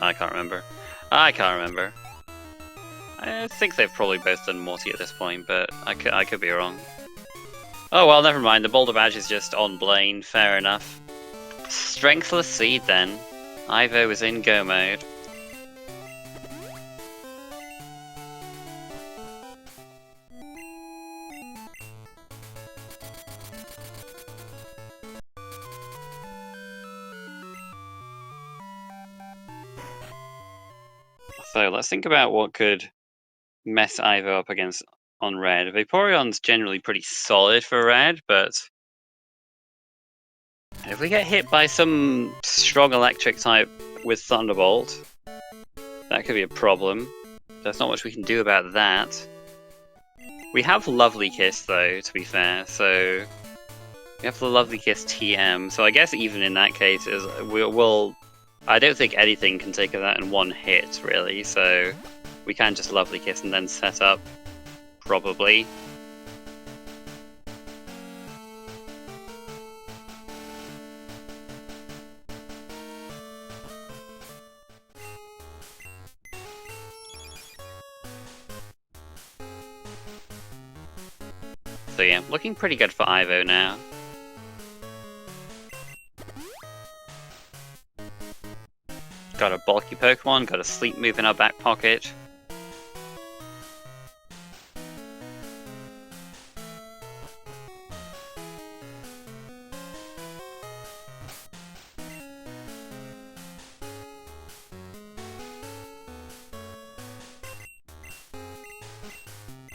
I can't remember. I think they've probably both done Morty at this point, but I could be wrong. Oh well, never mind. The Boulder Badge is just on Blaine. Fair enough. Strengthless Seed, then. Aivo is in go mode. So let's think about what could mess Aivo up against on red. Vaporeon's generally pretty solid for red, but if we get hit by some strong electric type with Thunderbolt, that could be a problem. There's not much we can do about that. We have Lovely Kiss though, to be fair, so we have the Lovely Kiss TM, so I guess even in that case, we'll I don't think anything can take that in one hit, really, so We can just Lovely Kiss and then set up, probably. So yeah, looking pretty good for Ivo now. Got a bulky Pokemon, got a Sleep move in our back pocket.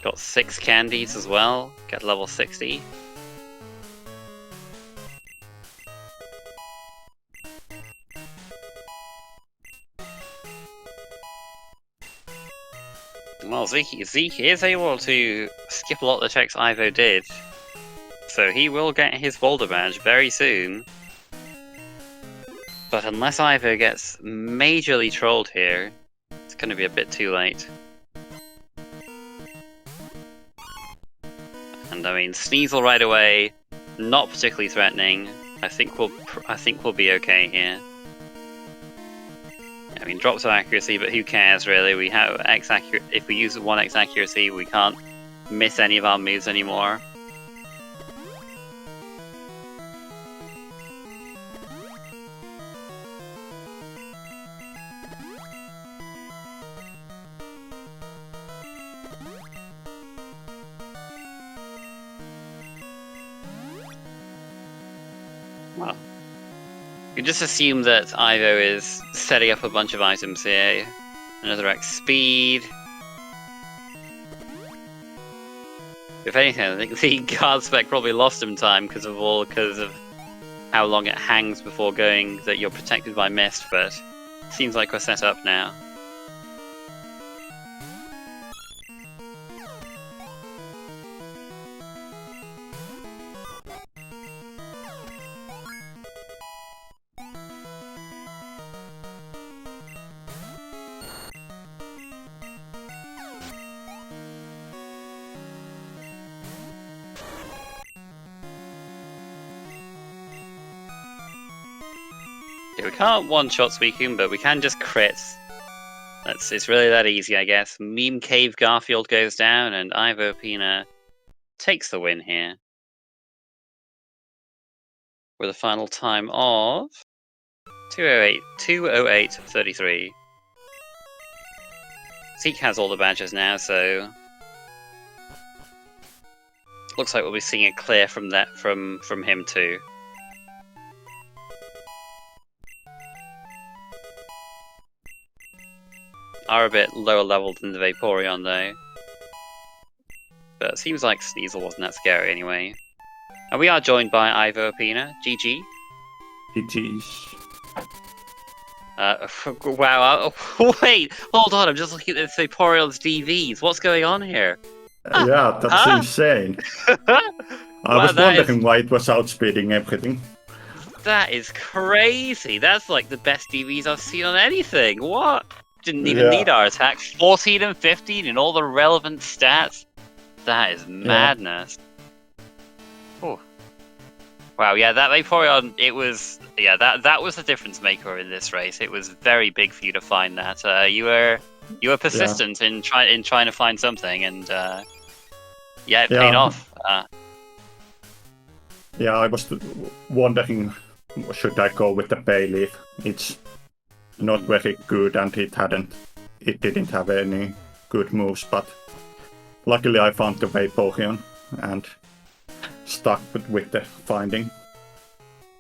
Got 6 candies as well, get level 60. Well, Zeke is able to skip a lot of the checks Ivo did, so he will get his Boulder Badge very soon. But unless Ivo gets majorly trolled here, it's going to be a bit too late. And I mean, Sneasel right away, not particularly threatening. I think we'll be okay here. I mean, drops of accuracy, but who cares really? We have X accuracy. If we use 1x accuracy, we can't miss any of our moves anymore. Well, you just assume that Ivo is setting up a bunch of items here. Another X speed. If anything, I think the guard spec probably lost him time because of how long it hangs before going that you're protected by mist, but seems like we're set up now. We can't one-shot Suicune, but we can just crit. It's really that easy, I guess. Meme Cave Garfield goes down, and Aivoapina takes the win here. With a final time of 2:08:33. Zeke has all the badges now, so looks like we'll be seeing it clear from him too. Are a bit lower level than the Vaporeon though. But it seems like Sneasel wasn't that scary anyway. And we are joined by Aivoapina. GG. GG's. Wow, wait, hold on, I'm just looking at this Vaporeon's DVs. What's going on here? Yeah, that's insane. I was wondering why it was outspeeding everything. That is crazy. That's like the best DVs I've seen on anything. What? Didn't even need our attack. 14 and 15 in all the relevant stats. That is madness. Oh. Wow, yeah, that Vaporeon, it was... Yeah, that was the difference maker in this race. It was very big for you to find that. You were persistent in trying to find something, and yeah, it paid off. Yeah, I was wondering, should I go with the Bayleaf? It's not very good, and it didn't have any good moves, but luckily I found the Vaporeon and stuck with the finding.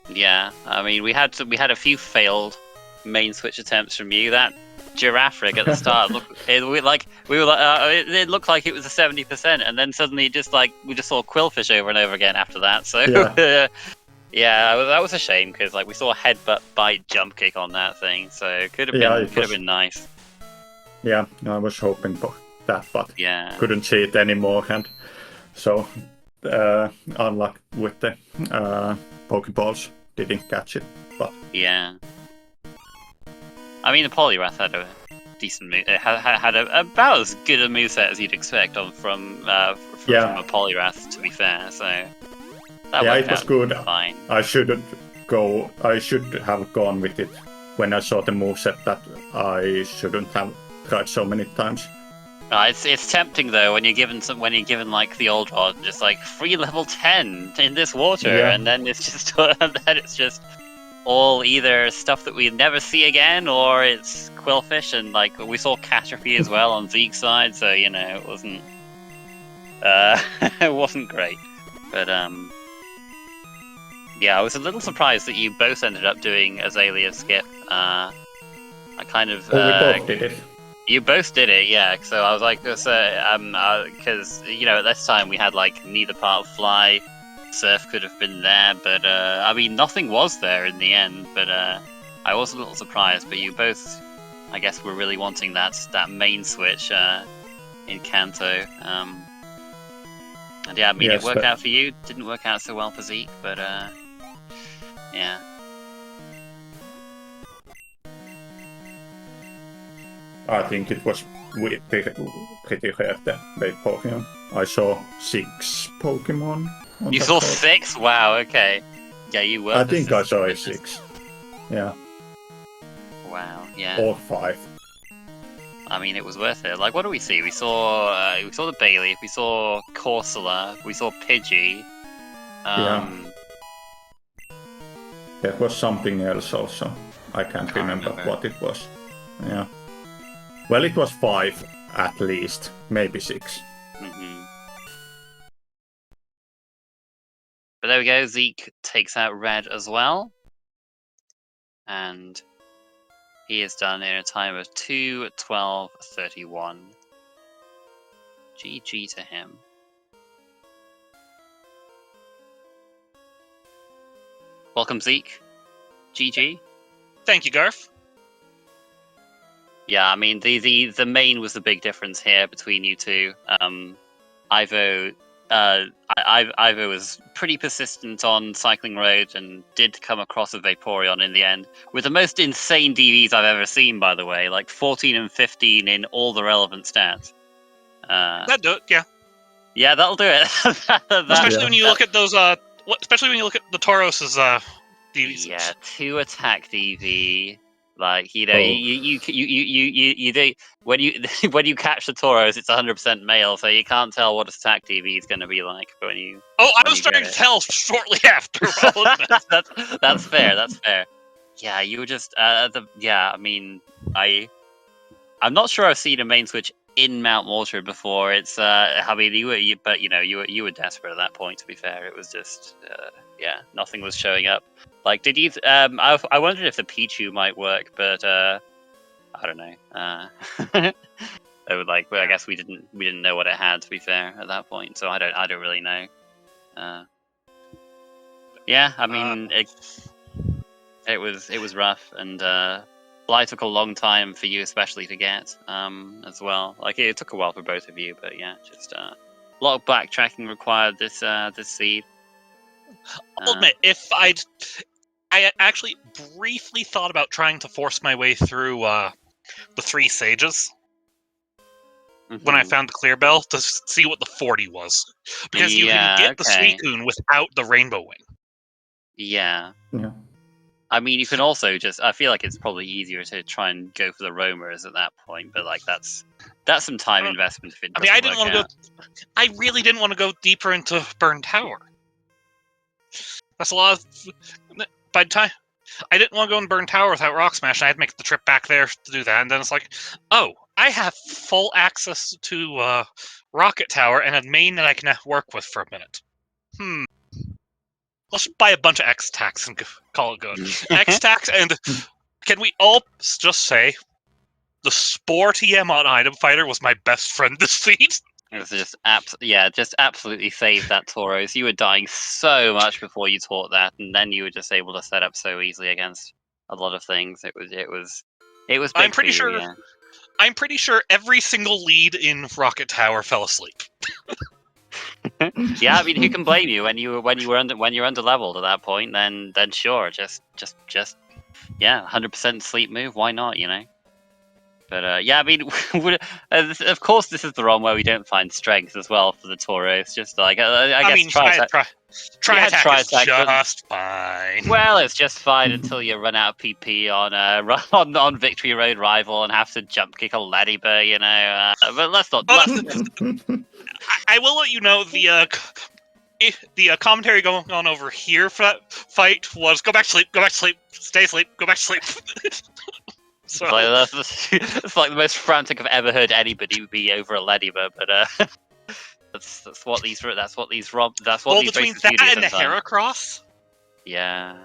Yeah, I mean, we had a few failed main switch attempts from you. That Giraffric at the start it looked like it was a 70%, and then suddenly we just saw Quillfish over and over again after that. So yeah, that was a shame because we saw a headbutt, bite, jump kick on that thing. So it could have been nice. Yeah, I was hoping for that, but couldn't see it anymore, and so unlucky with the Pokeballs. Didn't catch it, but yeah. I mean, the Poliwrath had decent move. It had about as good a moveset as you'd expect from a Poliwrath, to be fair. So that worked it was out good. fine. I should have gone with it when I saw the moveset that I shouldn't have tried so many times. It's tempting though when you're given like the old rod, just like free level 10 in this water, and then it's just all either stuff that we never see again, or it's Quillfish, and like we saw Caterpie as well on Zeke's side, so you know it wasn't it wasn't great, but yeah, I was a little surprised that you both ended up doing Azalea Skip. I kind of we both did it. You both did it, yeah. So I was like, because you know at this time we had like neither part of Fly. Surf could have been there, but I mean nothing was there in the end. But I was a little surprised. But you both, I guess, were really wanting that main switch in Kanto. And yeah, I mean it worked out for you. Didn't work out so well for Zeke, but yeah. I think it was pretty rare that Vaporeon. I saw 6 Pokemon. You saw 6? Wow, okay. Yeah, you were. I think I saw a 6. Yeah. Wow, yeah. Or 5. I mean, it was worth it. Like, what do we see? We saw the Bailey, we saw Corsola, we saw Pidgey. There was something else also. I can't remember what it was. Yeah. Well, it was 5 at least, maybe 6. Mm-hmm. But there we go, Zeke takes out Red as well. And he is done in a time of 2:12:31. GG to him. Welcome, Zeke. GG. Thank you, Garth. Yeah, I mean the main was the big difference here between you two. Ivo was pretty persistent on Cycling Road and did come across a Vaporeon in the end with the most insane DVs I've ever seen, by the way, like 14 and 15 in all the relevant stats. That'd do it, yeah. Yeah, that'll do it. Especially when you look at those. Especially when you look at the Tauros's DVs. Yeah, 2 attack DV. Like, you know, you do, when you catch the Tauros, it's 100% male, so you can't tell what its attack DV is going to be like. But when you, I was starting to tell shortly after. That's fair. That's fair. Yeah, you were just yeah. I mean, I'm not sure I've seen a main switch in Mount Mortar before. It's I mean, you were desperate at that point. To be fair, it was just yeah, nothing was showing up. Like, did you? I wondered if the Pichu might work, but I don't know. It would like. Well, I guess we didn't know what it had. To be fair, at that point, so I don't really know. Yeah, I mean, it was rough, and Fly took a long time for you, especially to get as well. Like, it took a while for both of you, but yeah, just a lot of backtracking required this seed. I'll admit, I actually briefly thought about trying to force my way through the 3 Sages when I found the Clear Bell to see what the 40 was. Because you can get the Suicune without the Rainbow Wing. Yeah. Yeah. I mean, you can also just... I feel like it's probably easier to try and go for the roamers at that point, but like that's some time investment if it doesn't I didn't want to go... I really didn't want to go deeper into Burn Tower. That's a lot of... By the time... I didn't want to go and Burn Tower without Rock Smash, and I had to make the trip back there to do that, and then it's like, oh, I have full access to Rocket Tower and a main that I can work with for a minute. Let's buy a bunch of X-Tax and call it good. X-Tax, and can we all just say the Spore TM on Item Fighter was my best friend this season? It was just absolutely saved that Tauros. You were dying so much before you taught that, and then you were just able to set up so easily against a lot of things. It was. Big I'm pretty for you, sure. Yeah. I'm pretty sure every single lead in Rocket Tower fell asleep. Yeah, I mean, who can blame you when you're under leveled at that point? Then sure, just yeah, 100% sleep move. Why not? You know. But yeah, I mean, of course, this is the ROM where we don't find strength as well for the Toro. It's just like I guess mean, try attack. try Yeah, attack try is attack, but- just fine. Well, it's just fine until you run out of PP on on Victory Road Rival and have to jump kick a ladybird, you know. But let's not. Well, let's- I will let you know the commentary going on over here for that fight was go back to sleep, stay asleep, go back to sleep. So it's like the most frantic I've ever heard anybody be over a ladybird, but that's what these well, these between races that do and the sometimes. Heracross, Yeah.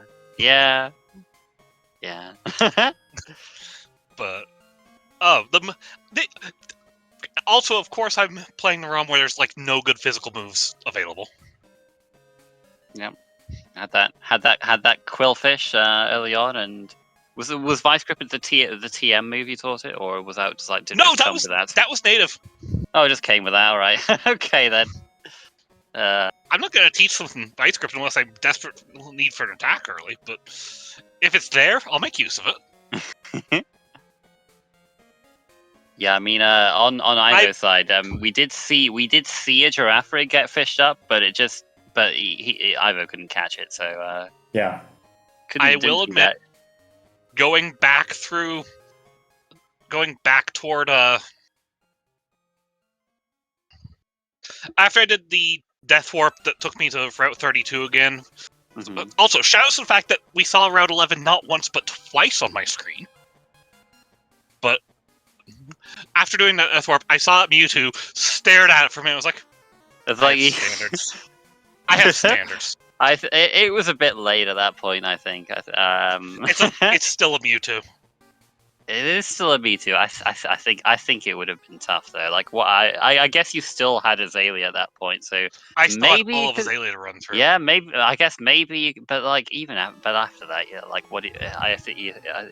but also of course I'm playing the ROM where there's like no good physical moves available. Had that Quillfish early on, and was Vice Grip the TM move you taught it, or was that just like did it No, just that come was with that? that was native. Oh, it just came with that. All right. Okay then. I'm not gonna teach something Vice Grip unless I'm desperate need for an attack early, but if it's there, I'll make use of it. Yeah, I mean, on Ivo's side, we did see a giraffe rig get fished up, but Ivo couldn't catch it, so Yeah. I will admit, going back toward after I did the Death Warp that took me to Route 32 again. Mhm. Also, shout out to the fact that we saw Route 11 not once but twice on my screen. But after doing that Death Warp, I saw Mewtwo, stared at it for a minute, I was like, It's I like have standards. I have standards. it was a bit late at that point, I think. It's still a Mewtwo. It is still a B2. I think it would have been tough though. Like what I guess you still had Azalea at that point, so I still maybe had all of you could- Azalea to run through. yeah, maybe I guess maybe, but like but after that, yeah, like I think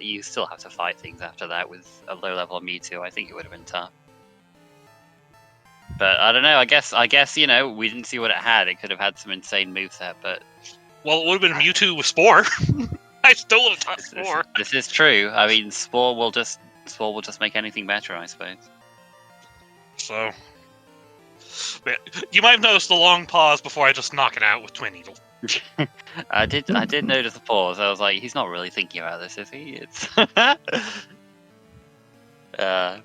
you still have to fight things after that with a low level Mewtwo. I think it would have been tough. But I don't know. I guess you know we didn't see what it had. It could have had some insane moveset, but Well, it would have been Mewtwo with Spore. I still would have taught Spore. this is true. I mean, Spore will just make anything better, I suppose. So, but you might have noticed the long pause before I just knock it out with Twin Needle. I did notice the pause. I was like, he's not really thinking about this, is he? It's yeah,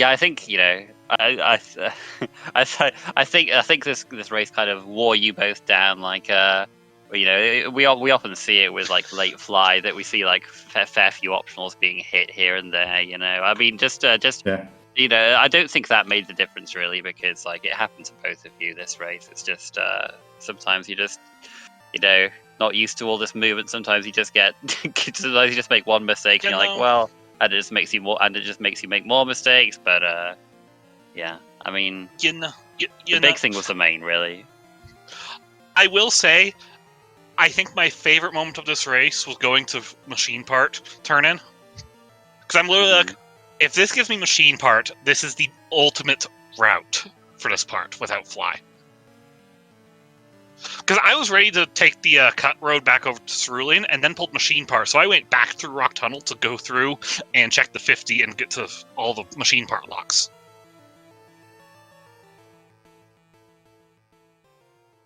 I think you know, I think this race kind of wore you both down. Like, you know, we often see it with like late fly that we see like fair few optionals being hit here and there. You know, I mean, just Yeah. you know, I don't think that made the difference really because like it happened to both of you this race. It's just sometimes you just you know not used to all this movement. Sometimes you just get sometimes you just make one mistake and you're like, well, and it just makes you make more mistakes. But yeah, I mean, the big thing was the main really. I will say, I think my favorite moment of this race was going to machine part turn in, because I'm literally like, if this gives me machine part, this is the ultimate route for this part without fly. Because I was ready to take the cut road back over to Cerulean and then pulled machine part, so I went back through Rock Tunnel to go through and check the 50 and get to all the machine part locks.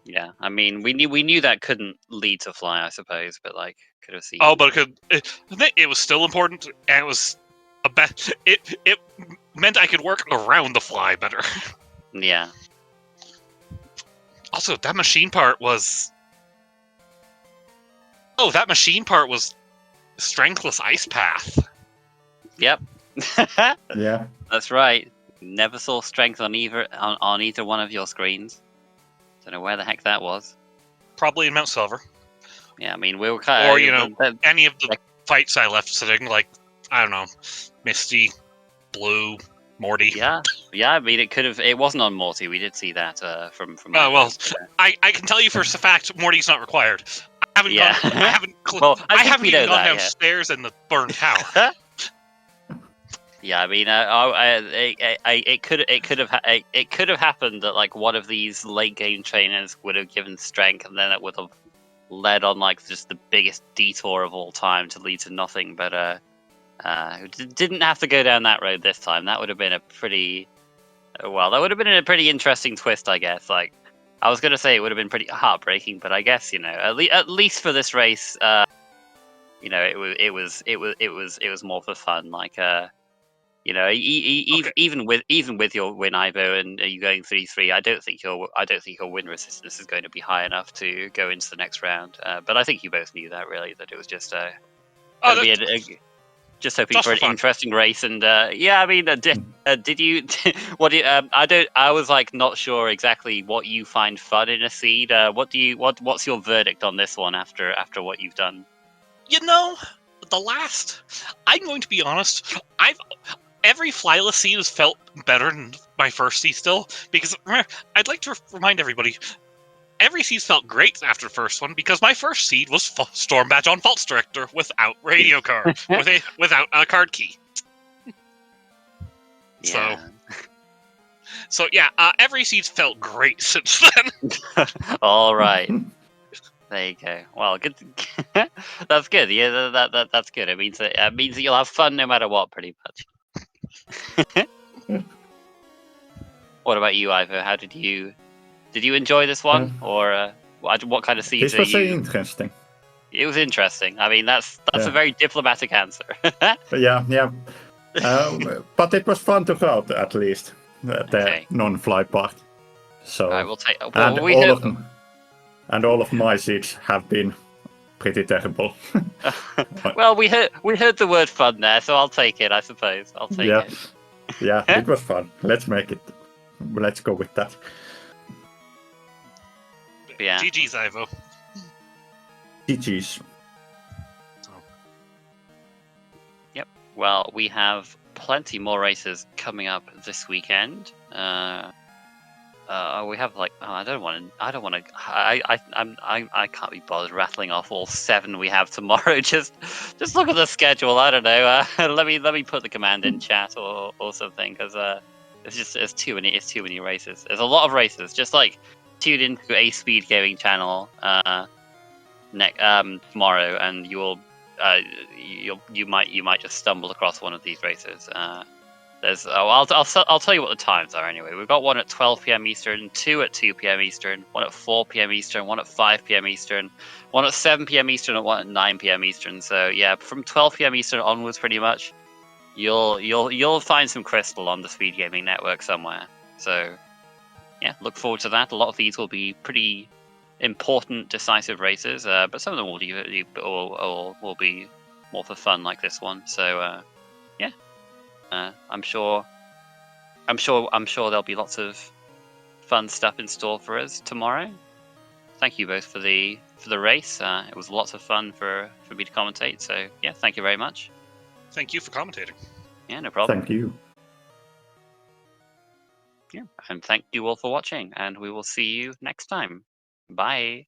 Yeah, I mean, we knew that couldn't lead to fly, I suppose, but like could have seen. Oh, but it was still important, and it was it meant I could work around the fly better. Yeah. Also, that machine part was... Oh, that machine part was Strengthless Ice Path. Yep. Yeah. That's right. Never saw strength on either one of your screens. Don't know where the heck that was. Probably in Mount Silver. Yeah, I mean, we were kind of... Or, you know, any of the fights I left sitting, like, I don't know, Misty, Blue, Morty. Yeah, I mean, it wasn't on Morty. We did see that from Oh, well, I can tell you for a fact, Morty's not required. I haven't I haven't even gone downstairs in the burned tower. Yeah, I mean, it could have happened that like one of these late game trainers would have given strength, and then it would have led on like just the biggest detour of all time to lead to nothing. But Didn't have to go down that road this time. That would have been a pretty that would have been a pretty interesting twist, I guess. Like, I was gonna say it would have been pretty heartbreaking, but I guess at least for this race, it was more for fun. Like, Okay. even with your win, Ivo, and you going 3-3, I don't think your win resistance is going to be high enough to go into the next round. But I think you both knew that, really, that it was just going to be just hoping Just for for an fun. interesting race. And yeah, I mean, did you? What do you? I was like not sure exactly what you find fun in a seed. What's your verdict on this one after what you've done? I'm going to be honest. Every flyless seed has felt better than my first seed still, because I'd like to remind everybody, every seed felt great after the first one, because my first seed was Storm Badge on Faults Director without radio card, without a card key. Yeah. So yeah, every seed's felt great since then. All right. There you go. Well, good. That's good. Yeah, that's good. It means that you'll have fun no matter what, pretty much. What about you, Ivo? How did you enjoy this one, or what kind of seeds This was are you? interesting. It was interesting. I mean, that's Yeah. a very diplomatic answer. Yeah. But it was fun to crowd at least the Okay. non-fly part. So All right, we'll take. And all of my seeds have been pretty terrible. Well, we heard the word fun there, so I'll take it. I suppose I'll take it. Yeah, it was fun. Let's go with that. Yeah. GG's, Ivo. GG's. Yep. Well, we have plenty more races coming up this weekend. We have I can't be bothered rattling off all 7 we have tomorrow. Just look at the schedule. I don't know. Let me put the command in chat or something, because it's too many races. There's a lot of races. Just tune into a SpeedGaming channel tomorrow, and you might just stumble across one of these races. I'll tell you what the times are anyway. We've got one at 12 p.m. Eastern, 2 at 2 p.m. Eastern, 1 at 4 p.m. Eastern, 1 at 5 p.m. Eastern, 1 at 7 p.m. Eastern, and 1 at 9 p.m. Eastern. So yeah, from 12 p.m. Eastern onwards, pretty much, you'll find some crystal on the SpeedGaming network somewhere. So yeah, look forward to that. A lot of these will be pretty important, decisive races, but some of them will be more for fun, like this one. So yeah. I'm sure there'll be lots of fun stuff in store for us tomorrow. Thank you both for the race. It was lots of fun for me to commentate. So yeah, thank you very much. Thank you for commentating. Yeah, no problem. Thank you. Yeah, and thank you all for watching, and we will see you next time. Bye.